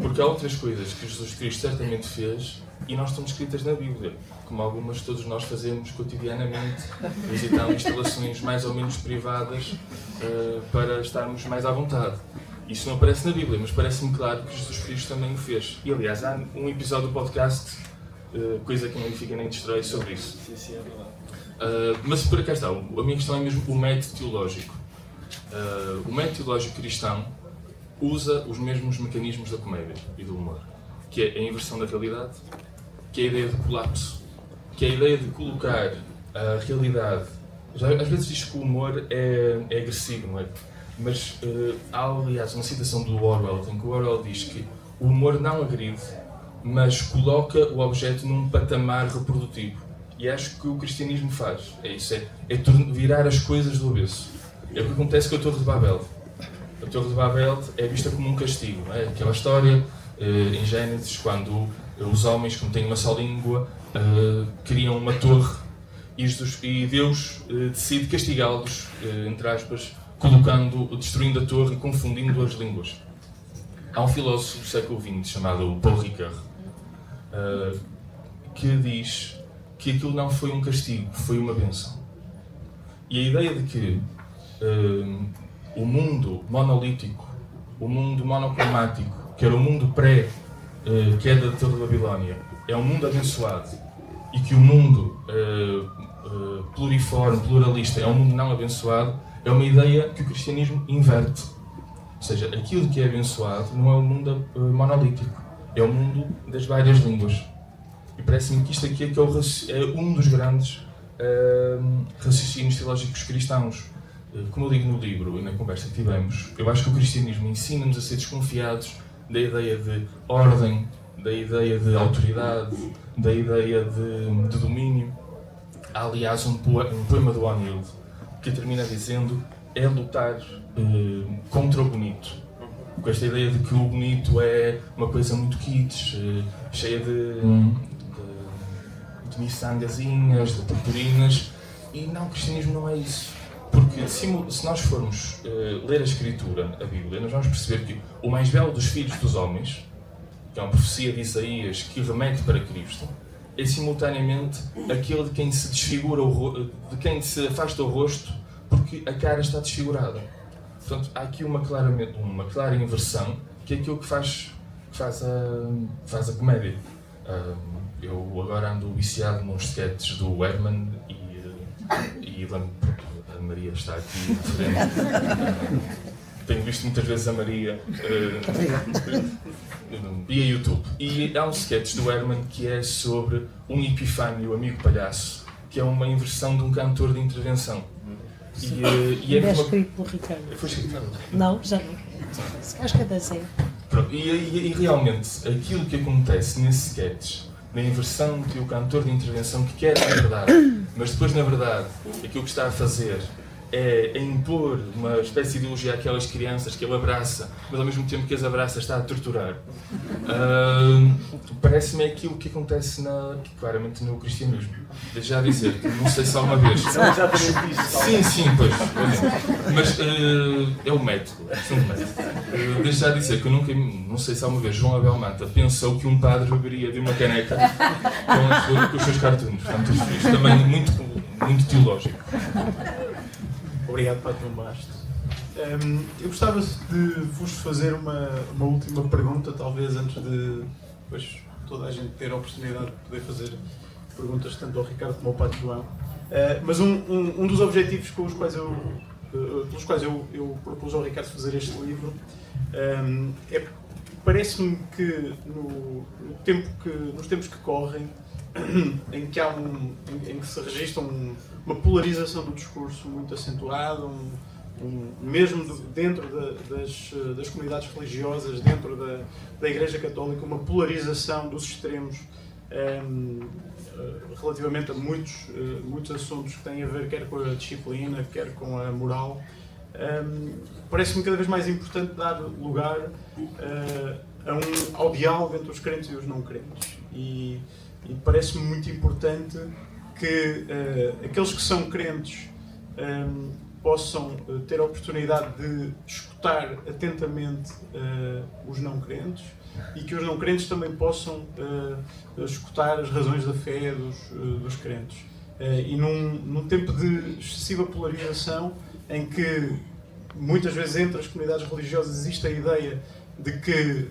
Porque há outras coisas que Jesus Cristo certamente fez e não estão descritas na Bíblia, como algumas todos nós fazemos cotidianamente, visitando instalações mais ou menos privadas para estarmos mais à vontade. Isso não aparece na Bíblia, mas parece-me claro que Jesus Cristo também o fez. E aliás, há um episódio do podcast, coisa que não fica nem destrói, sobre isso. Sim, é verdade. Mas por cá está, a minha questão é mesmo o método teológico. O método teológico cristão usa os mesmos mecanismos da comédia e do humor, que é a inversão da realidade, que é a ideia de colapso, que é a ideia de colocar a realidade. Às vezes diz que o humor é agressivo, não é? Mas há, aliás, uma citação do Orwell, em que o Orwell diz que o humor não agride, mas coloca o objeto num patamar reprodutivo. E acho que o cristianismo faz. É isso, é virar as coisas do avesso. É o que acontece com a Torre de Babel. A Torre de Babel é vista como um castigo, não é? Aquela história em Gênesis, quando os homens, como têm uma só língua, criam uma torre e Deus decide castigá-los, entre aspas, destruindo a torre e confundindo as línguas. Há um filósofo do século XX chamado Paul Ricoeur que diz que aquilo não foi um castigo, foi uma bênção. E a ideia de que o mundo monolítico, o mundo monocromático, que era o mundo pré-queda da Torre de Babilónia, é um mundo abençoado, e que o mundo pluriforme, pluralista, é um mundo não abençoado, é uma ideia que o cristianismo inverte. Ou seja, aquilo que é abençoado não é o mundo monolítico, é o mundo das várias línguas. E parece-me que isto aqui é um dos grandes raciocínios teológicos cristãos. Como eu digo no livro e na conversa que tivemos, eu acho que o cristianismo ensina-nos a ser desconfiados da ideia de ordem, da ideia de autoridade, da ideia de domínio. Há, aliás, um poema do O'Neill que termina dizendo: é lutar contra o bonito. Com esta ideia de que o bonito é uma coisa muito kitsch, cheia de miçangazinhas, de purpurinas, e não, o cristianismo não é isso. Porque se nós formos ler a Escritura, a Bíblia, nós vamos perceber que o mais belo dos filhos dos homens, que é uma profecia de Isaías que remete para Cristo, é simultaneamente aquele de quem se desfigura de quem se afasta o rosto porque a cara está desfigurada. Portanto, há aqui uma clara inversão, que é aquilo que faz a comédia. Eu agora ando viciado nos sketches do Herman e a Maria está aqui na frente. Tenho visto muitas vezes a Maria via YouTube. E há um sketch do Herman que é sobre um Epifânio, amigo palhaço, que é uma inversão de um cantor de intervenção. E é escrito pelo Ricardo. Foi escrito pelo Ricardo? Não, já não. Acho que até sei. E realmente, aquilo que acontece nesse sketch, na inversão de o cantor de intervenção que quer a verdade, mas depois, na verdade, aquilo que está a fazer é impor uma espécie de ideologia àquelas crianças que ele abraça, mas ao mesmo tempo que as abraça está a torturar. Parece-me aquilo que acontece claramente no cristianismo. Desde já dizer que não sei se alguma vez... Não é exatamente isso. Sim, pois. Mas é o método. Desde já dizer que eu nunca, não sei se alguma vez João Abel Manta pensou que um padre beberia de uma caneca com os seus cartoons. Portanto, isto também é muito teológico. Obrigado, Padre Bastos. Eu gostava de vos fazer uma última pergunta, talvez antes de depois toda a gente ter a oportunidade de poder fazer perguntas tanto ao Ricardo como ao Padre João. Mas um dos objetivos pelos quais eu propus ao Ricardo fazer este livro parece-me que nos tempos que correm, em que se registra uma polarização do discurso muito acentuada, mesmo dentro das comunidades religiosas, dentro da Igreja Católica, uma polarização dos extremos relativamente a muitos assuntos que têm a ver quer com a disciplina, quer com a moral. Parece-me cada vez mais importante dar lugar ao diálogo entre os crentes e os não crentes. E parece-me muito importante que aqueles que são crentes possam ter a oportunidade de escutar atentamente os não crentes e que os não crentes também possam escutar as razões da fé dos crentes. E num tempo de excessiva polarização, em que muitas vezes entre as comunidades religiosas existe a ideia de que,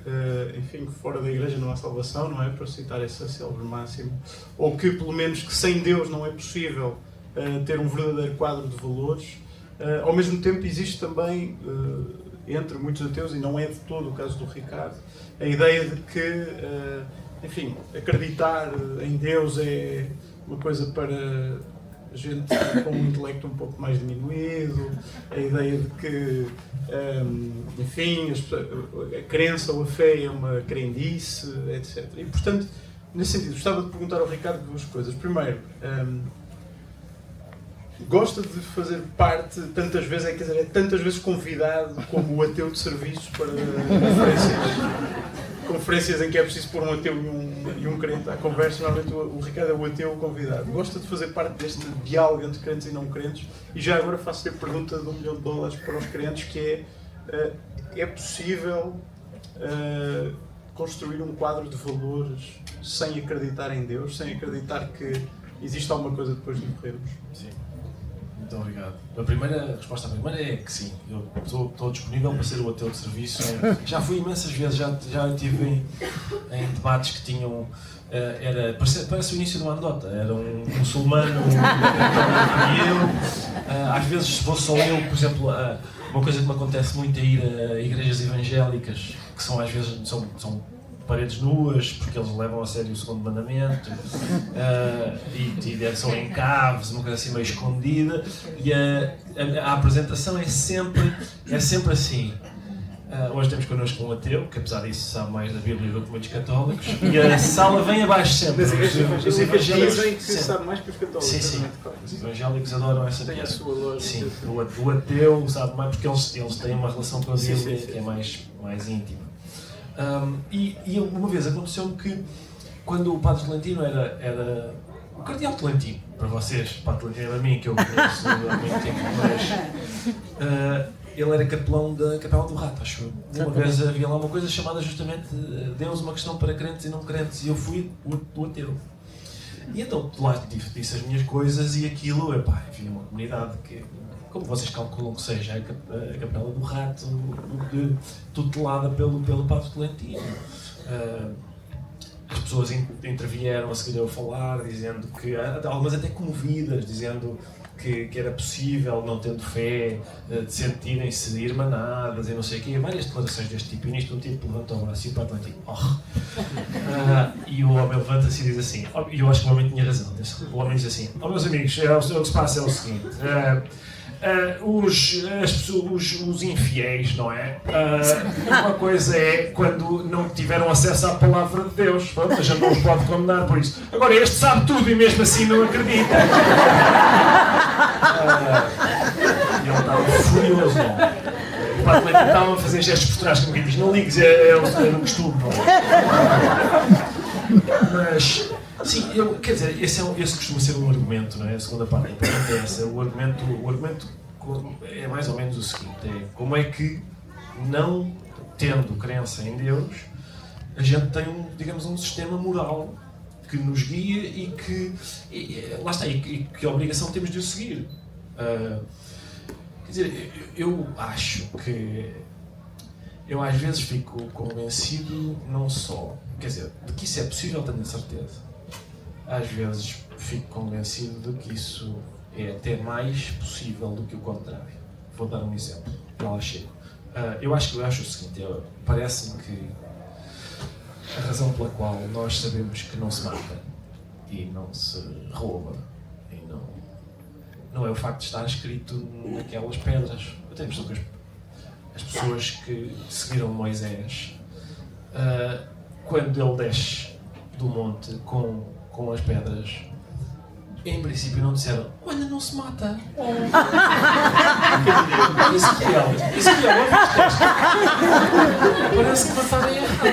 enfim, fora da Igreja não há salvação, não é? Para citar essa célebre máxima, ou que, pelo menos, que sem Deus não é possível ter um verdadeiro quadro de valores. Ao mesmo tempo, existe também, entre muitos ateus, e não é de todo o caso do Ricardo, a ideia de que, enfim, acreditar em Deus é uma coisa para gente com um intelecto um pouco mais diminuído, a ideia de que, enfim, a crença ou a fé é uma crendice, etc. E, portanto, nesse sentido, gostava de perguntar ao Ricardo duas coisas. Primeiro, gosta de fazer parte tantas vezes, é tantas vezes convidado como o ateu de serviço para conferências em que é preciso pôr um ateu e um crente à conversa. Normalmente o Ricardo é o ateu convidado. Gosta de fazer parte deste diálogo entre crentes e não crentes. E já agora faço-lhe a pergunta de $1 milhão para os crentes, que é possível construir um quadro de valores sem acreditar em Deus, sem acreditar que existe alguma coisa depois de morrermos? Sim. Muito obrigado. A resposta primeira é que sim. Eu estou disponível para ser o ateu de serviço. Já fui imensas vezes, já estive em debates que tinham... parece o início de uma anedota. Era um muçulmano e eu. Às vezes vou só eu, por exemplo, uma coisa que me acontece muito é ir a igrejas evangélicas, que são às vezes são paredes nuas, porque eles levam a sério o segundo mandamento, e são em caves, uma coisa assim meio escondida, e a apresentação é sempre assim. Hoje temos connosco um ateu, que apesar disso sabe mais da Bíblia do que muitos católicos, e a sala vem abaixo sempre. Os evangélicos dizem que sabe mais que os católicos. Sim. Os evangélicos adoram essa piada. Tem a sua lógica. Sim, o ateu sabe mais porque eles têm uma relação com a Bíblia que é mais íntima. E uma vez aconteceu-me que, quando o Padre Tolentino era o Cardeal Tolentino, para vocês, o Padre Tolentino é para mim, que eu conheço há muito tempo, mas ele era capelão da Capela do Rato, acho eu. Uma vez havia lá uma coisa chamada justamente Deus, uma questão para crentes e não crentes, e eu fui o ateu. E então lá disse as minhas coisas e aquilo, havia uma comunidade que, como vocês calculam que seja, a Capela do Rato, tutelada pelo Padre Tolentino. as pessoas intervieram a seguir eu falar, dizendo que, algumas até comovidas, dizendo que era possível, não tendo fé, de sentirem-se irmanadas e não sei o quê, várias declarações deste tipo, e nisto um tipo levantou o braço e o Padre tipo, e o homem levanta-se e diz assim, e eu acho que o homem tinha razão, o homem diz assim, meus amigos, o que se passa é o seguinte, os infiéis, não é? Uma coisa é quando não tiveram acesso à palavra de Deus, pronto, a gente não os pode condenar por isso. Agora este sabe tudo e mesmo assim não acredita. E ele estava furioso, não é? O Padre estava a fazer gestos por trás, como quem diz, não ligues, é um costume, não é? Mas, sim, quer dizer, esse costuma ser um argumento, não é? A segunda parte da pergunta é essa. O argumento é mais ou menos o seguinte, é como é que, não tendo crença em Deus, a gente tem, digamos, um sistema moral que nos guia e que, lá está, e que a obrigação temos de o seguir. Quer dizer, eu acho que eu às vezes fico convencido, não só, quer dizer, de que isso é possível, tenho a certeza. Às vezes fico convencido de que isso é até mais possível do que o contrário. Vou dar um exemplo, já lá chego. Eu acho o seguinte, parece-me que a razão pela qual nós sabemos que não se mata e não se rouba e não é o facto de estar escrito naquelas pedras. Eu tenho a impressão que as pessoas que seguiram Moisés, quando ele desce do monte com as pedras, em princípio não disseram, olha, não se mata. Ezequiel, parece que mataram errado.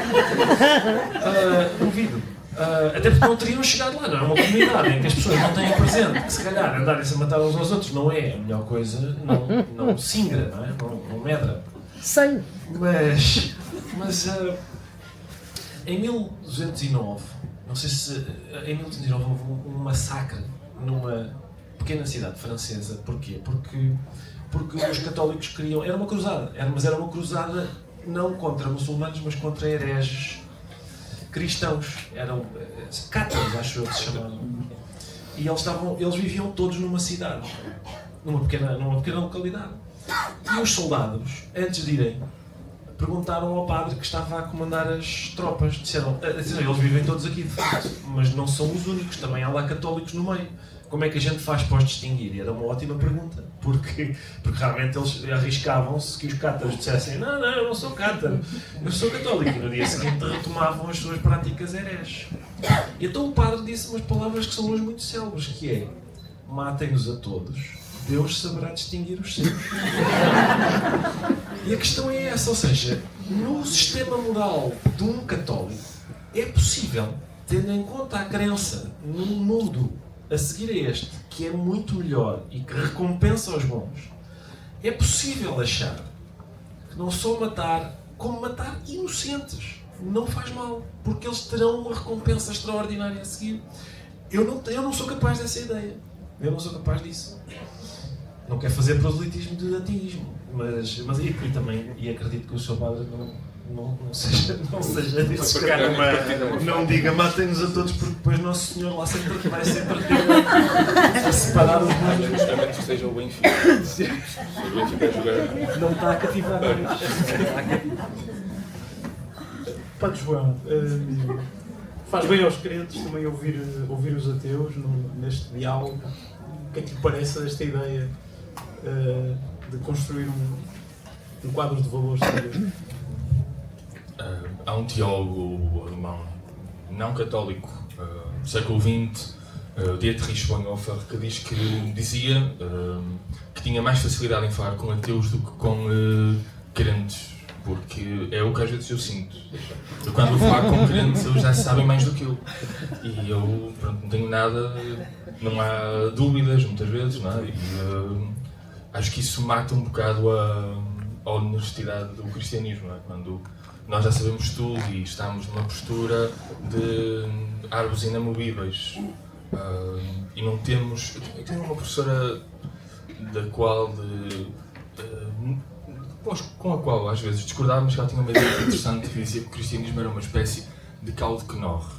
Duvido. Até porque não teriam chegado lá, não é uma comunidade em que as pessoas não têm presente, que se calhar andarem-se a matar uns aos outros não é a melhor coisa, não singra, não é? Não medra. Sei. Mas em 1209, não sei se em 1209 houve um massacre numa pequena cidade francesa. Porquê? Porque os católicos queriam... Era uma cruzada, mas era uma cruzada não contra muçulmanos, mas contra hereges cristãos. Eram cátaros, acho eu que se chamavam. E eles viviam todos numa cidade, numa pequena localidade. E os soldados, antes de irem, perguntaram ao padre que estava a comandar as tropas. Disseram, eles vivem todos aqui de facto, mas não são os únicos, também há lá católicos no meio. Como é que a gente faz para os distinguir? E era uma ótima pergunta, porque realmente eles arriscavam-se que os cátaros dissessem, não, eu não sou cátaro, eu sou católico, e no dia seguinte retomavam as suas práticas hereges. E então o padre disse umas palavras que são hoje muito célebres, que é, matem-nos a todos, Deus saberá distinguir os seus. E a questão é essa, ou seja, no sistema moral de um católico, é possível, tendo em conta a crença num mundo a seguir a este, que é muito melhor e que recompensa os bons, é possível achar que não só matar, como matar inocentes não faz mal, porque eles terão uma recompensa extraordinária a seguir. Eu não sou capaz dessa ideia. Eu não sou capaz disso. Não quero fazer proselitismo de ateísmo, mas e também, e acredito que o seu padre não seja desse cara, não diga matem-nos a todos, porque depois Nosso Senhor lá sempre vai ser partido a separar os bons. Justamente que seja o Benfica. O Benfica a jogar. Não está a cativar. Padre João, faz bem aos crentes também ouvir os ateus neste diálogo. O que é que lhe parece desta ideia de construir um quadro de valores de Deus? Há um teólogo alemão não católico do século XX, Dietrich Bonhoeffer, que dizia que tinha mais facilidade em falar com ateus do que com crentes, porque é o que às vezes eu sinto. Eu, quando vou falar com crentes, eles já sabem mais do que eu. E eu, pronto, não tenho nada, não há dúvidas muitas vezes, não é? E acho que isso mata um bocado a honestidade do cristianismo, não é? Quando nós já sabemos tudo e estamos numa postura de árvores inamovíveis e não temos... Eu tenho uma professora com a qual às vezes discordávamos, que ela tinha uma ideia interessante que dizia que o cristianismo era uma espécie de caldo que morre.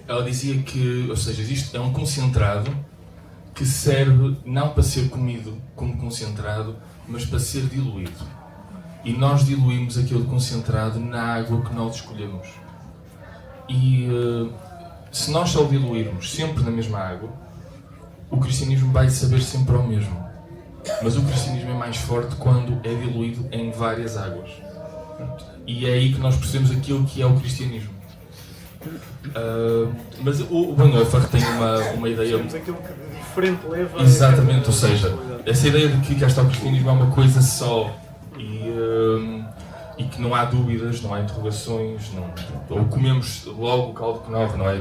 Ela dizia que, ou seja, é um concentrado que serve não para ser comido como concentrado, mas para ser diluído. E nós diluímos aquele concentrado na água que nós escolhemos. E se nós só o diluirmos sempre na mesma água, o cristianismo vai saber sempre ao mesmo. Mas o cristianismo é mais forte quando é diluído em várias águas. E é aí que nós percebemos aquilo que é o cristianismo. Mas o Bonhoeffer tem uma ideia... Temos aquilo que de diferente leva... Exatamente, ou seja, essa ideia de que cá está o cristianismo é uma coisa só e que não há dúvidas, não há interrogações, ou comemos logo o caldo que nove, não é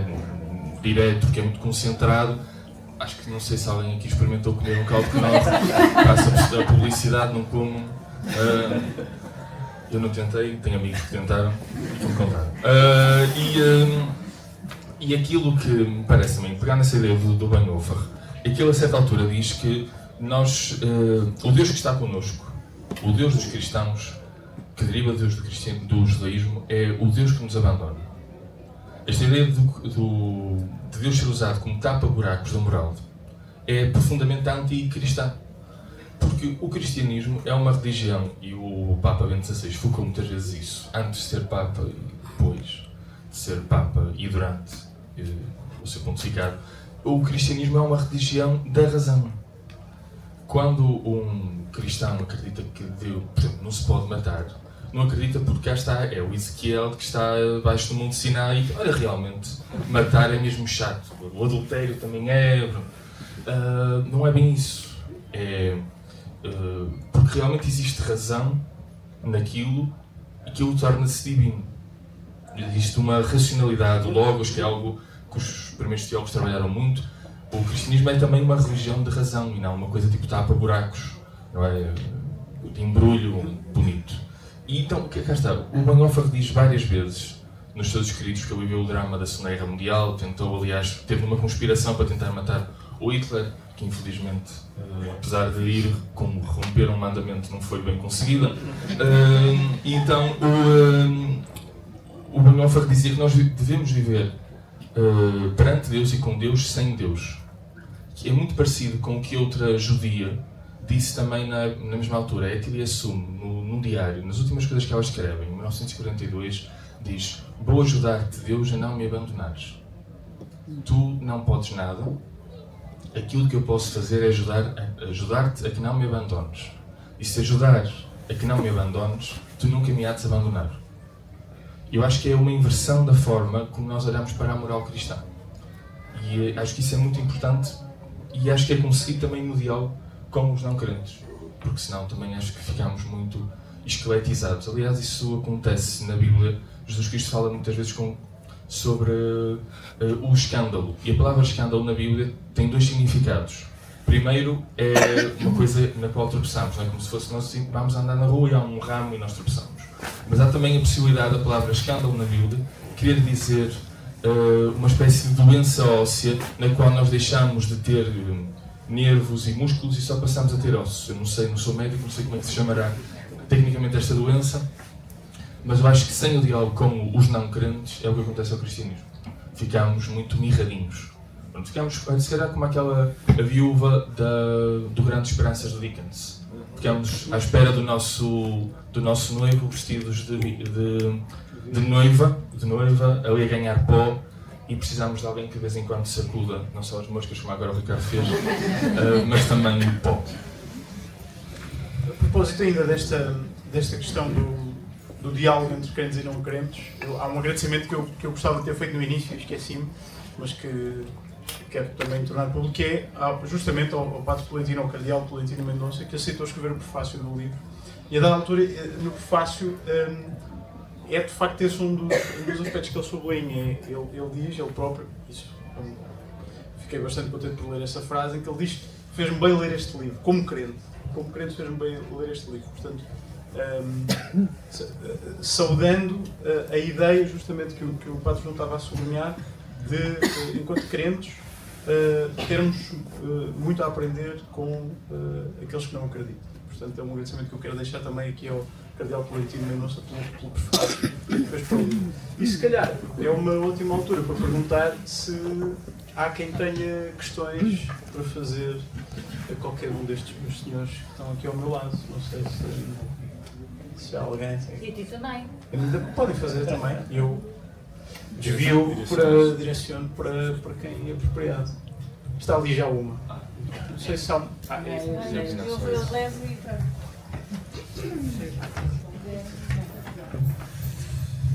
direto, porque é muito concentrado. Acho que não sei se alguém aqui experimentou comer um caldo que nove, passa a publicidade, não como. Eu não tentei, tenho amigos que tentaram e que me contaram. E aquilo que me parece também, pegar nessa ideia do Bonhoeffer, é que ele a certa altura diz que nós, o Deus que está connosco, o Deus dos cristãos, que deriva do Deus do judaísmo, é o Deus que nos abandona. Esta ideia de Deus ser usado como tapa-buracos da moral é profundamente anticristã. Porque o cristianismo é uma religião, e o Papa Bento XVI focou muitas vezes isso, antes de ser Papa e depois de ser Papa e durante o seu pontificado. O cristianismo é uma religião da razão. Quando um cristão acredita que Deus, por exemplo, não se pode matar, não acredita porque cá está, é o Ezequiel que está abaixo do Monte Sinai e olha, realmente, matar é mesmo chato. O adultério também é... não é bem isso. Porque realmente existe razão naquilo e aquilo torna-se divino. Existe uma racionalidade, logos, que é algo que os primeiros teólogos trabalharam muito. O cristianismo é também uma religião de razão e não uma coisa tipo tapa-buracos, não é? De embrulho bonito. E então, cá está, o Bonhoeffer diz várias vezes nos seus escritos que ele viveu o drama da Segunda Guerra Mundial, tentou, aliás, teve uma conspiração para tentar matar o Hitler, que infelizmente, apesar de ir como romper um mandamento, não foi bem conseguida. E então, o Bonhoeffer dizia que nós devemos viver perante Deus e com Deus sem Deus. Que é muito parecido com o que outra judia disse também na mesma altura. É Etilia Sum, num diário, nas últimas coisas que ela escreve, em 1942, diz: vou ajudar-te, Deus, a não me abandonares. Tu não podes nada. Aquilo que eu posso fazer é ajudar-te a que não me abandones. E se ajudar a que não me abandones, tu nunca me há de abandonar. Eu acho que é uma inversão da forma como nós olhamos para a moral cristã. E acho que isso é muito importante e acho que é conseguido também no diálogo com os não crentes. Porque senão também acho que ficamos muito esqueletizados. Aliás, isso acontece na Bíblia. Jesus Cristo fala muitas vezes sobre o escândalo. E a palavra escândalo na Bíblia tem dois significados. Primeiro é uma coisa na qual tropeçamos, não é? Como se fosse nós vamos andar na rua e há um ramo e nós tropeçamos. Mas há também a possibilidade da palavra escândalo na Bíblia querer dizer uma espécie de doença óssea na qual nós deixamos de ter nervos e músculos e só passamos a ter ossos. Eu não sei, não sou médico, não sei como é que se chamará tecnicamente esta doença, mas eu acho que sem o diálogo com os não crentes é o que acontece ao cristianismo. Ficamos muito mirradinhos. Ficamos, se calhar, como a viúva do Grande Esperanças do Dickens. Ficamos à espera do nosso noivo, vestidos de noiva, ali a ganhar pó, e precisamos de alguém que de vez em quando sacuda, não só as moscas, como agora o Ricardo fez, mas também o pó. A propósito ainda desta questão do diálogo entre crentes e não crentes, há um agradecimento que eu gostava de ter feito no início, esqueci-me, mas que quero também tornar público, que é justamente ao Padre Tolentino, ao Cardeal Tolentino Mendonça, que aceitou escrever o prefácio do livro. E a dada altura, no prefácio, é de facto esse um dos aspectos que ele sublinha. Ele diz, ele próprio, fiquei bastante contente por ler essa frase, em que ele diz: fez-me bem ler este livro, como crente fez-me bem ler este livro. Portanto, saudando a ideia justamente que o Padre João estava a sublinhar, de, enquanto crentes, termos muito a aprender com aqueles que não acreditam. Portanto, é um agradecimento que eu quero deixar também aqui Cardeal Tolentino Mendonça pelo prefácio e depois pelo livro. E se calhar é uma ótima altura para perguntar se há quem tenha questões para fazer a qualquer um destes meus senhores que estão aqui ao meu lado. Não sei se há alguém. E a ti também. Ainda podem fazer também. Eu desvio para direciono para quem é apropriado. Está ali já uma. Não sei se há. Eu levo e pronto.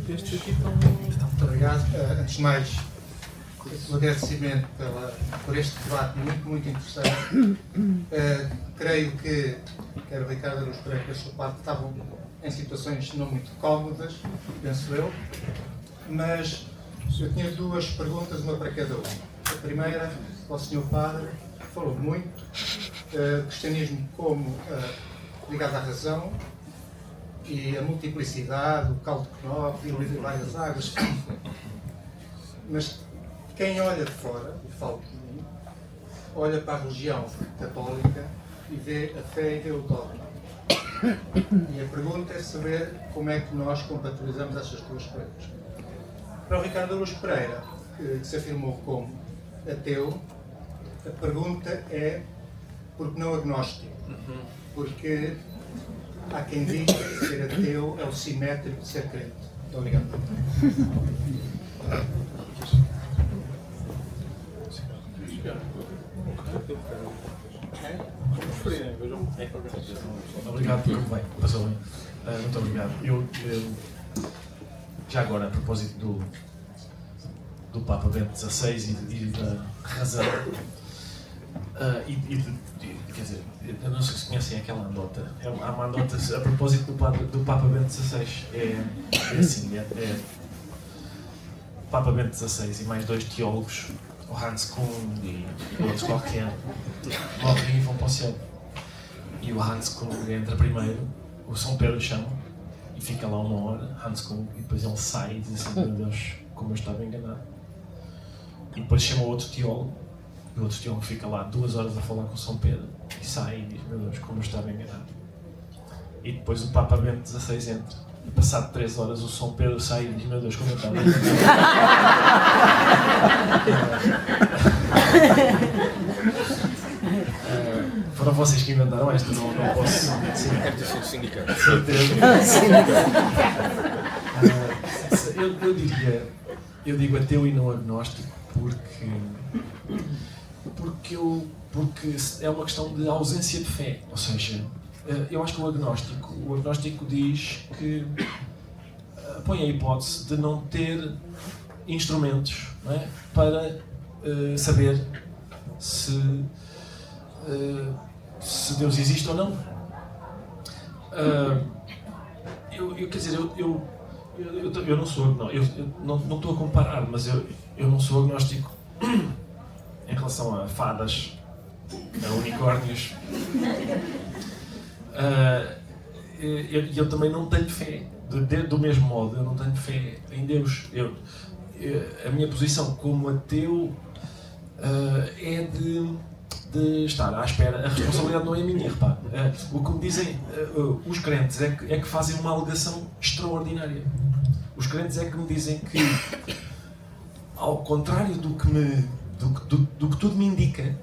Estes aqui estão. Muito obrigado. Antes de mais, o agradecimento por este debate muito interessante. Creio que quer o Ricardo Araújo Pereira que a sua parte estavam em situações não muito cómodas, penso eu, mas eu tinha duas perguntas, uma para cada um. A primeira, ao Sr. Padre, falou muito, cristianismo como ligado à razão, e a multiplicidade, o caldo de Knock e o livro de várias águas. Mas quem olha de fora, e falo de mim, olha para a religião católica e vê a fé e vê o dogma. E a pergunta é saber como é que nós compatibilizamos essas duas coisas. Para o Ricardo Araújo Pereira, que se afirmou como ateu, a pergunta é por que não agnóstico? Porque há quem diga que ser ateu é o simétrico de ser crente. Muito obrigado. Obrigado por como vai. Passou bem. Muito obrigado. Eu, já agora, a propósito do Papa Bento XVI e da razão, quer dizer, eu não sei se conhecem aquela andota. Há uma andota a propósito do Papa Bento XVI. É assim, Papa Bento XVI e mais dois teólogos, o Hans Kung e outros qualquer, morrem e vão para o céu. E o Hans Kung entra primeiro, o São Pedro chama e fica lá uma hora, Hans Kung, e depois ele sai e diz assim: meu Deus, como eu estava enganado. E depois chama outro teólogo, e o outro teólogo fica lá 2 horas a falar com o São Pedro e sai e diz: meu Deus, como eu estava enganado. E depois o Papa Bento XVI entra. E passado 3 horas o São Pedro sai e diz: meu Deus, como eu estava enganado. Foram vocês que inventaram esta, não posso. Deve ter sido sindicato. Eu digo ateu e não agnóstico porque é uma questão de ausência de fé. Ou seja, eu acho que o agnóstico diz que põe a hipótese de não ter instrumentos, não é, para saber se Deus existe ou não. Quer dizer, eu não sou agnóstico, eu não estou a comparar, mas eu não sou agnóstico em relação a fadas, a unicórnios. Eu também não tenho fé, do mesmo modo, eu não tenho fé em Deus. A minha posição como ateu é de estar à espera. A responsabilidade não é minha, repare. O que me dizem os crentes é que fazem uma alegação extraordinária. Os crentes é que me dizem que, ao contrário do que tudo me indica,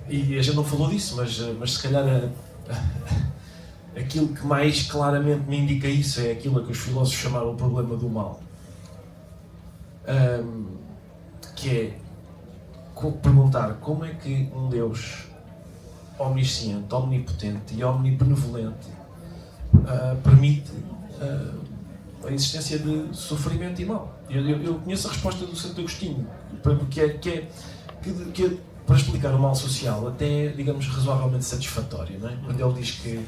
e a gente não falou disso, mas se calhar aquilo que mais claramente me indica isso é aquilo que os filósofos chamaram o problema do mal. Que é perguntar como é que um Deus omnisciente, omnipotente e omnibenevolente permite a existência de sofrimento e mal. Eu conheço a resposta do Santo Agostinho, que para explicar o mal social até é, digamos, razoavelmente satisfatório, não é? Quando ele diz que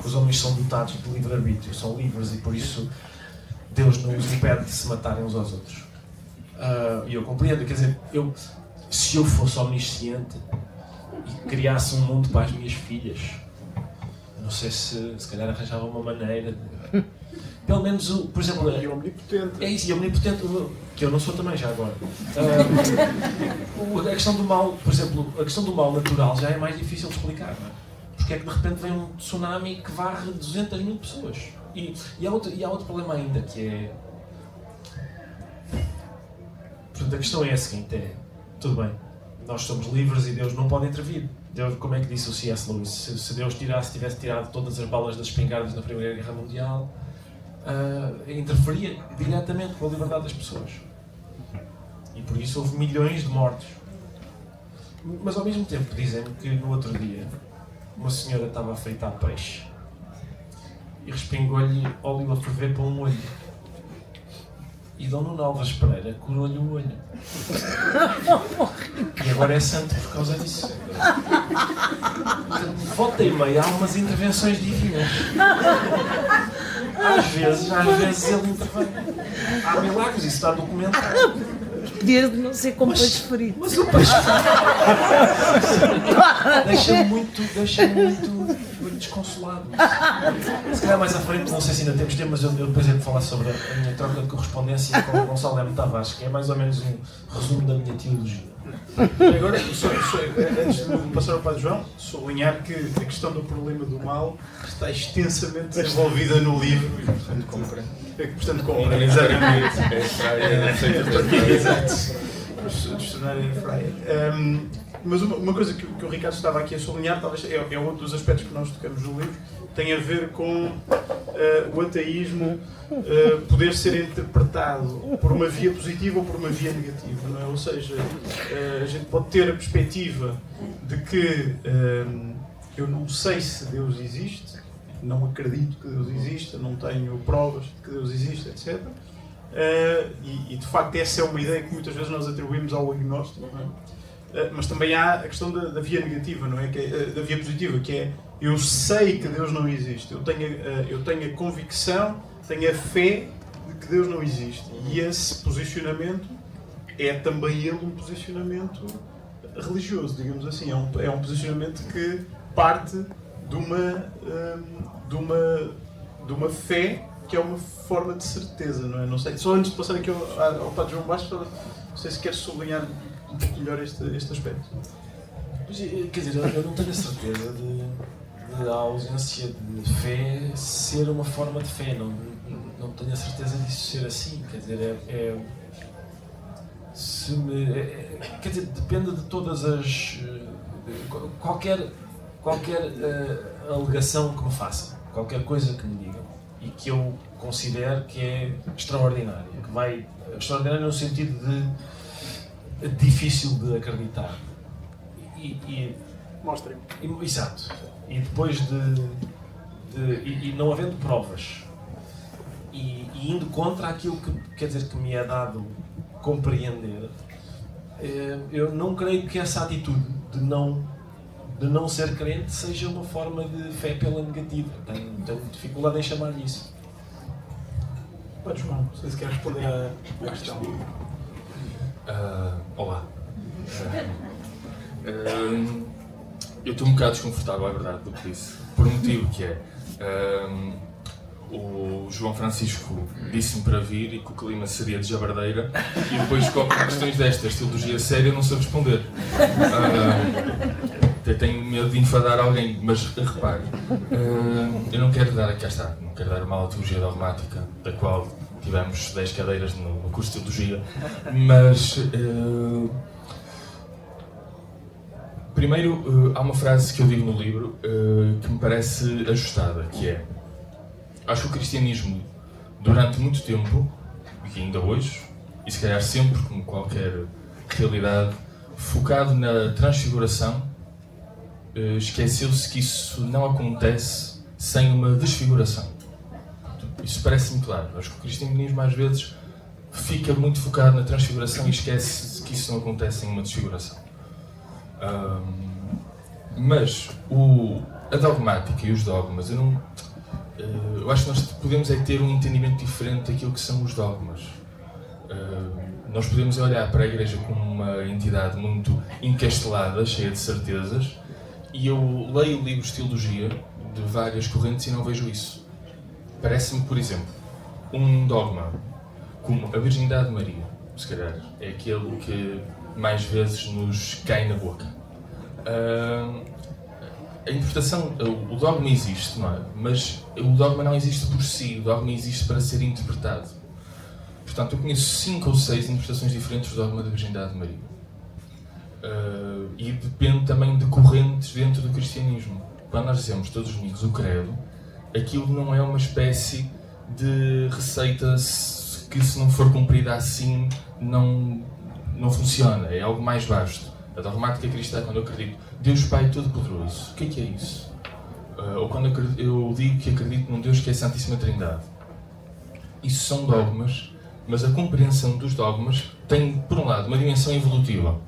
os homens são dotados de livre-arbítrio, são livres e por isso Deus não os impede de se matarem uns aos outros. E eu compreendo, quer dizer, se eu fosse omnisciente e criasse um mundo para as minhas filhas, não sei se calhar arranjava uma maneira de... Pelo menos, por exemplo... E omnipotente. É isso, e omnipotente, que eu não sou também já agora. A questão do mal, por exemplo, a questão do mal natural já é mais difícil de explicar, não é? Porque é que de repente vem um tsunami que varre 200 mil pessoas. E há outro problema ainda, que é... Portanto, a questão é a seguinte, tudo bem, nós somos livres e Deus não pode intervir. Deus, como é que disse o C.S. Lewis? Se Deus tivesse tirado todas as balas das espingardas na Primeira Guerra Mundial, interferia diretamente com a liberdade das pessoas. E por isso houve milhões de mortos. Mas ao mesmo tempo dizem-me que no outro dia uma senhora estava a fritar peixe e respingou-lhe óleo a ferver para um olho. E Dom Nuno Alves Pereira curou-lhe o olho. E agora é santo por causa disso. Volta e meia há umas intervenções divinas. Às vezes ele intervém. Há milagres, isso está documentado. Podia não ser com peixe frito. Mas o peixe deixa-me muito desconsolado. Se calhar mais à frente, não sei se ainda temos tempo, mas eu depois hei de falar sobre a minha troca de correspondência com o Gonçalo M. Tavares, que é mais ou menos um resumo da minha teologia. Agora, antes de passar ao Padre João, sublinhar que a questão do problema do mal está extensamente desenvolvida no livro e, portanto, compra. Mas uma coisa que o Ricardo estava aqui a sublinhar, talvez é outro dos aspectos que nós tocamos no livro, tem a ver com o ateísmo poder ser interpretado por uma via positiva ou por uma via negativa, não é? Ou seja, a gente pode ter a perspectiva de que eu não sei se Deus existe, não acredito que Deus exista, não tenho provas de que Deus existe, etc. E de facto essa é uma ideia que muitas vezes nós atribuímos ao agnóstico, não é? Mas também há a questão da via negativa, não é? Da via positiva, que é eu sei que Deus não existe, eu tenho a convicção, tenho a fé de que Deus não existe. E esse posicionamento é também ele um posicionamento religioso, digamos assim. É um posicionamento que parte de uma fé que é uma forma de certeza, não é? Não sei, só antes de passar aqui ao Padre João Bastos, não sei se queres sublinhar um pouco melhor este aspecto. Quer dizer, eu não tenho a certeza de a ausência de fé ser uma forma de fé, não tenho a certeza disso ser assim, quer dizer, quer dizer, depende de todas as... qualquer alegação que me façam, qualquer coisa que me digam e que eu considere que é extraordinária, extraordinária no sentido de difícil de acreditar. Mostrem. Exato. E depois e não havendo provas e indo contra aquilo que me é dado compreender, eu não creio que essa atitude de não ser crente seja uma forma de fé pela negativa. Tenho dificuldade em chamar-lhe isso. Pode, João, não sei se quer responder à questão. Olá. Eu estou um bocado desconfortável, é verdade, do que disse. Por um motivo que é... o João Francisco disse-me para vir e que o clima seria de jabardeira e depois qualquer questões destas, teologia séria, eu não sei responder. Tenho medo de enfadar alguém, mas repare, eu não quero dar, cá está, não quero dar uma aula de teologia dogmática, da qual tivemos 10 cadeiras no curso de teologia, mas primeiro há uma frase que eu digo no livro que me parece ajustada, que é: acho que o cristianismo, durante muito tempo, e ainda hoje, e se calhar sempre, como qualquer realidade, focado na transfiguração, esqueceu-se que isso não acontece sem uma desfiguração. Isso parece-me claro. Acho que o cristianismo às vezes fica muito focado na transfiguração e esquece que isso não acontece sem uma desfiguração. Mas a dogmática e os dogmas, eu acho que nós podemos ter um entendimento diferente daquilo que são os dogmas. Nós podemos olhar para a Igreja como uma entidade muito encastelada, cheia de certezas, e eu leio livros de teologia de várias correntes e não vejo isso. Parece-me, por exemplo, um dogma como a virgindade de Maria, se calhar, é aquele que mais vezes nos cai na boca. a interpretação, o dogma existe, não é? Mas o dogma não existe por si, o dogma existe para ser interpretado. Portanto, eu conheço 5 ou 6 interpretações diferentes do dogma da virgindade de Maria. E depende também de correntes dentro do cristianismo. Quando nós dizemos todos os domingos o credo, aquilo não é uma espécie de receita que, se não for cumprida assim, não funciona. É algo mais vasto. A dogmática cristã, quando eu acredito Deus Pai Todo-Poderoso, o que é isso? Ou quando eu digo que acredito num Deus que é a Santíssima Trindade. Isso são dogmas, mas a compreensão dos dogmas tem, por um lado, uma dimensão evolutiva.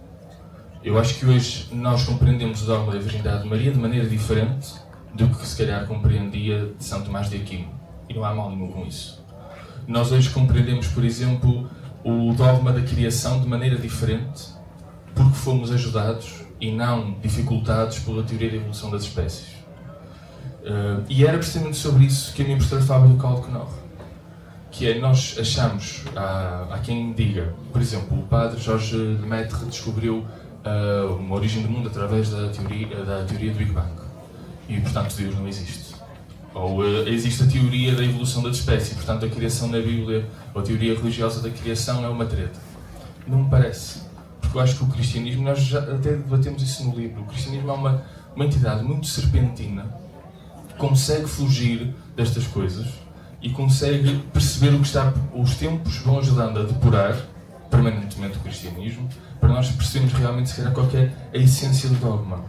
Eu acho que hoje nós compreendemos o dogma da virgindade de Maria de maneira diferente do que se calhar compreendia de São Tomás de Aquino. E não há mal nenhum com isso. Nós hoje compreendemos, por exemplo, o dogma da criação de maneira diferente porque fomos ajudados e não dificultados pela teoria da evolução das espécies. E era precisamente sobre isso que a minha professora falava do Karl Knorr. Que é, nós achamos, há quem diga, por exemplo, o padre Jorge Lemaitre descobriu uma origem do mundo através da teoria do Big Bang. E, portanto, Deus não existe. Ou existe a teoria da evolução das espécies, portanto, a criação na Bíblia, ou a teoria religiosa da criação é uma treta. Não me parece. Porque eu acho que o cristianismo, nós já até debatemos isso no livro, o cristianismo é uma entidade muito serpentina, consegue fugir destas coisas e consegue perceber o que está. Os tempos vão ajudando a depurar permanentemente o cristianismo, para nós percebermos realmente, se calhar, qual é a essência do dogma.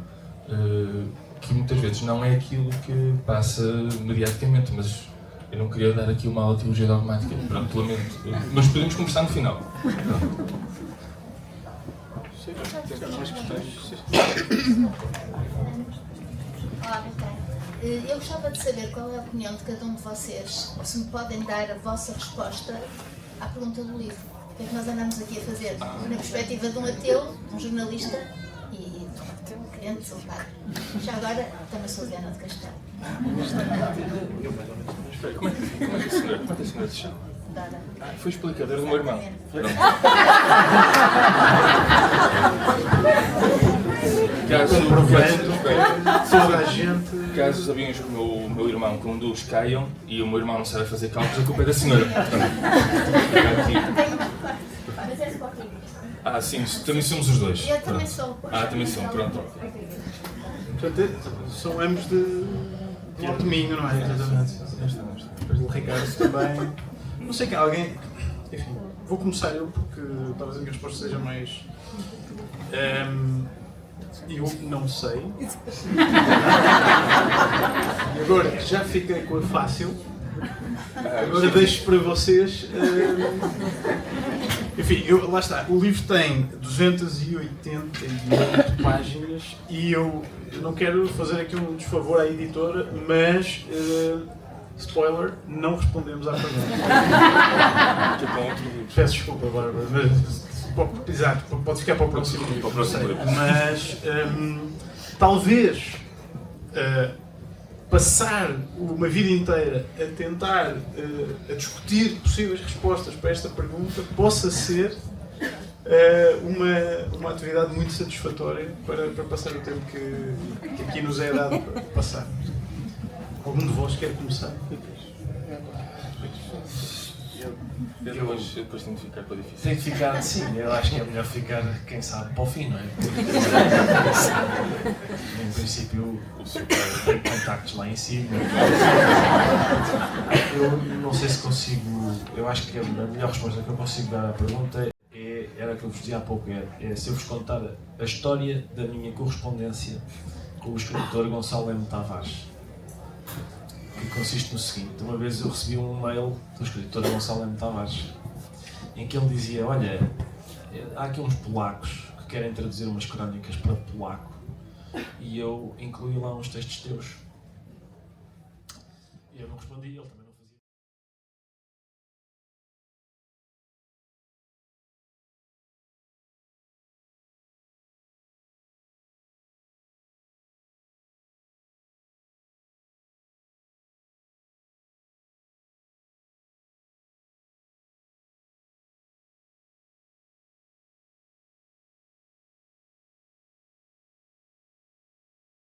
Que muitas vezes não é aquilo que passa mediaticamente, mas eu não queria dar aqui uma aula de teologia dogmática, pronto, lamento. Mas podemos conversar no final. Olá, eu gostava de saber qual é a opinião de cada um de vocês, ou se me podem dar a vossa resposta à pergunta do livro. O que é que nós andamos aqui a fazer? Na perspectiva de um ateu, um jornalista e um crente, um padre. Já agora, também sou Diana de Castelo. Como é que a senhora se chama? Dora. Foi explicador do meu irmão. Caso os aviões que o meu irmão conduz caiam e o meu irmão não sabe fazer cálculos, a culpa é da senhora. Mas é sportinho. Sim, também somos os dois. Eu também sou. Também são, pronto. Portanto, são ambos de alto minho, não é? Exatamente. Depois do Ricardo também. Não sei que alguém. Enfim, vou começar eu porque talvez a minha resposta seja mais. Eu não sei. E agora já fiquei com a fácil. Agora deixo para vocês. Enfim, lá está. O livro tem 288 páginas e eu não quero fazer aqui um desfavor à editora, mas. Spoiler, não respondemos à pergunta. Peço desculpa, Bárbara, mas exato, pode ficar para o próximo livro. Mas talvez passar uma vida inteira a tentar a discutir possíveis respostas para esta pergunta possa ser uma atividade muito satisfatória para passar o tempo que aqui nos é dado para passar. Algum de vós quer começar? Eu depois tenho de ficar com a difícil. Tem que ficar, sim, eu acho que é melhor ficar, quem sabe, para o fim, não é? Em princípio, o seu pai tem contactos lá em cima. Eu não sei se consigo, eu acho que a melhor resposta que eu consigo dar à pergunta era o que eu vos dizia há pouco, é se eu vos contar a história da minha correspondência com o escritor Gonçalo M. Tavares. Que consiste no seguinte: uma vez eu recebi um e-mail do escritor Gonçalo M. Tavares em que ele dizia: olha, há aqui uns polacos que querem traduzir umas crónicas para polaco e eu incluí lá uns textos teus. E eu não respondi, ele também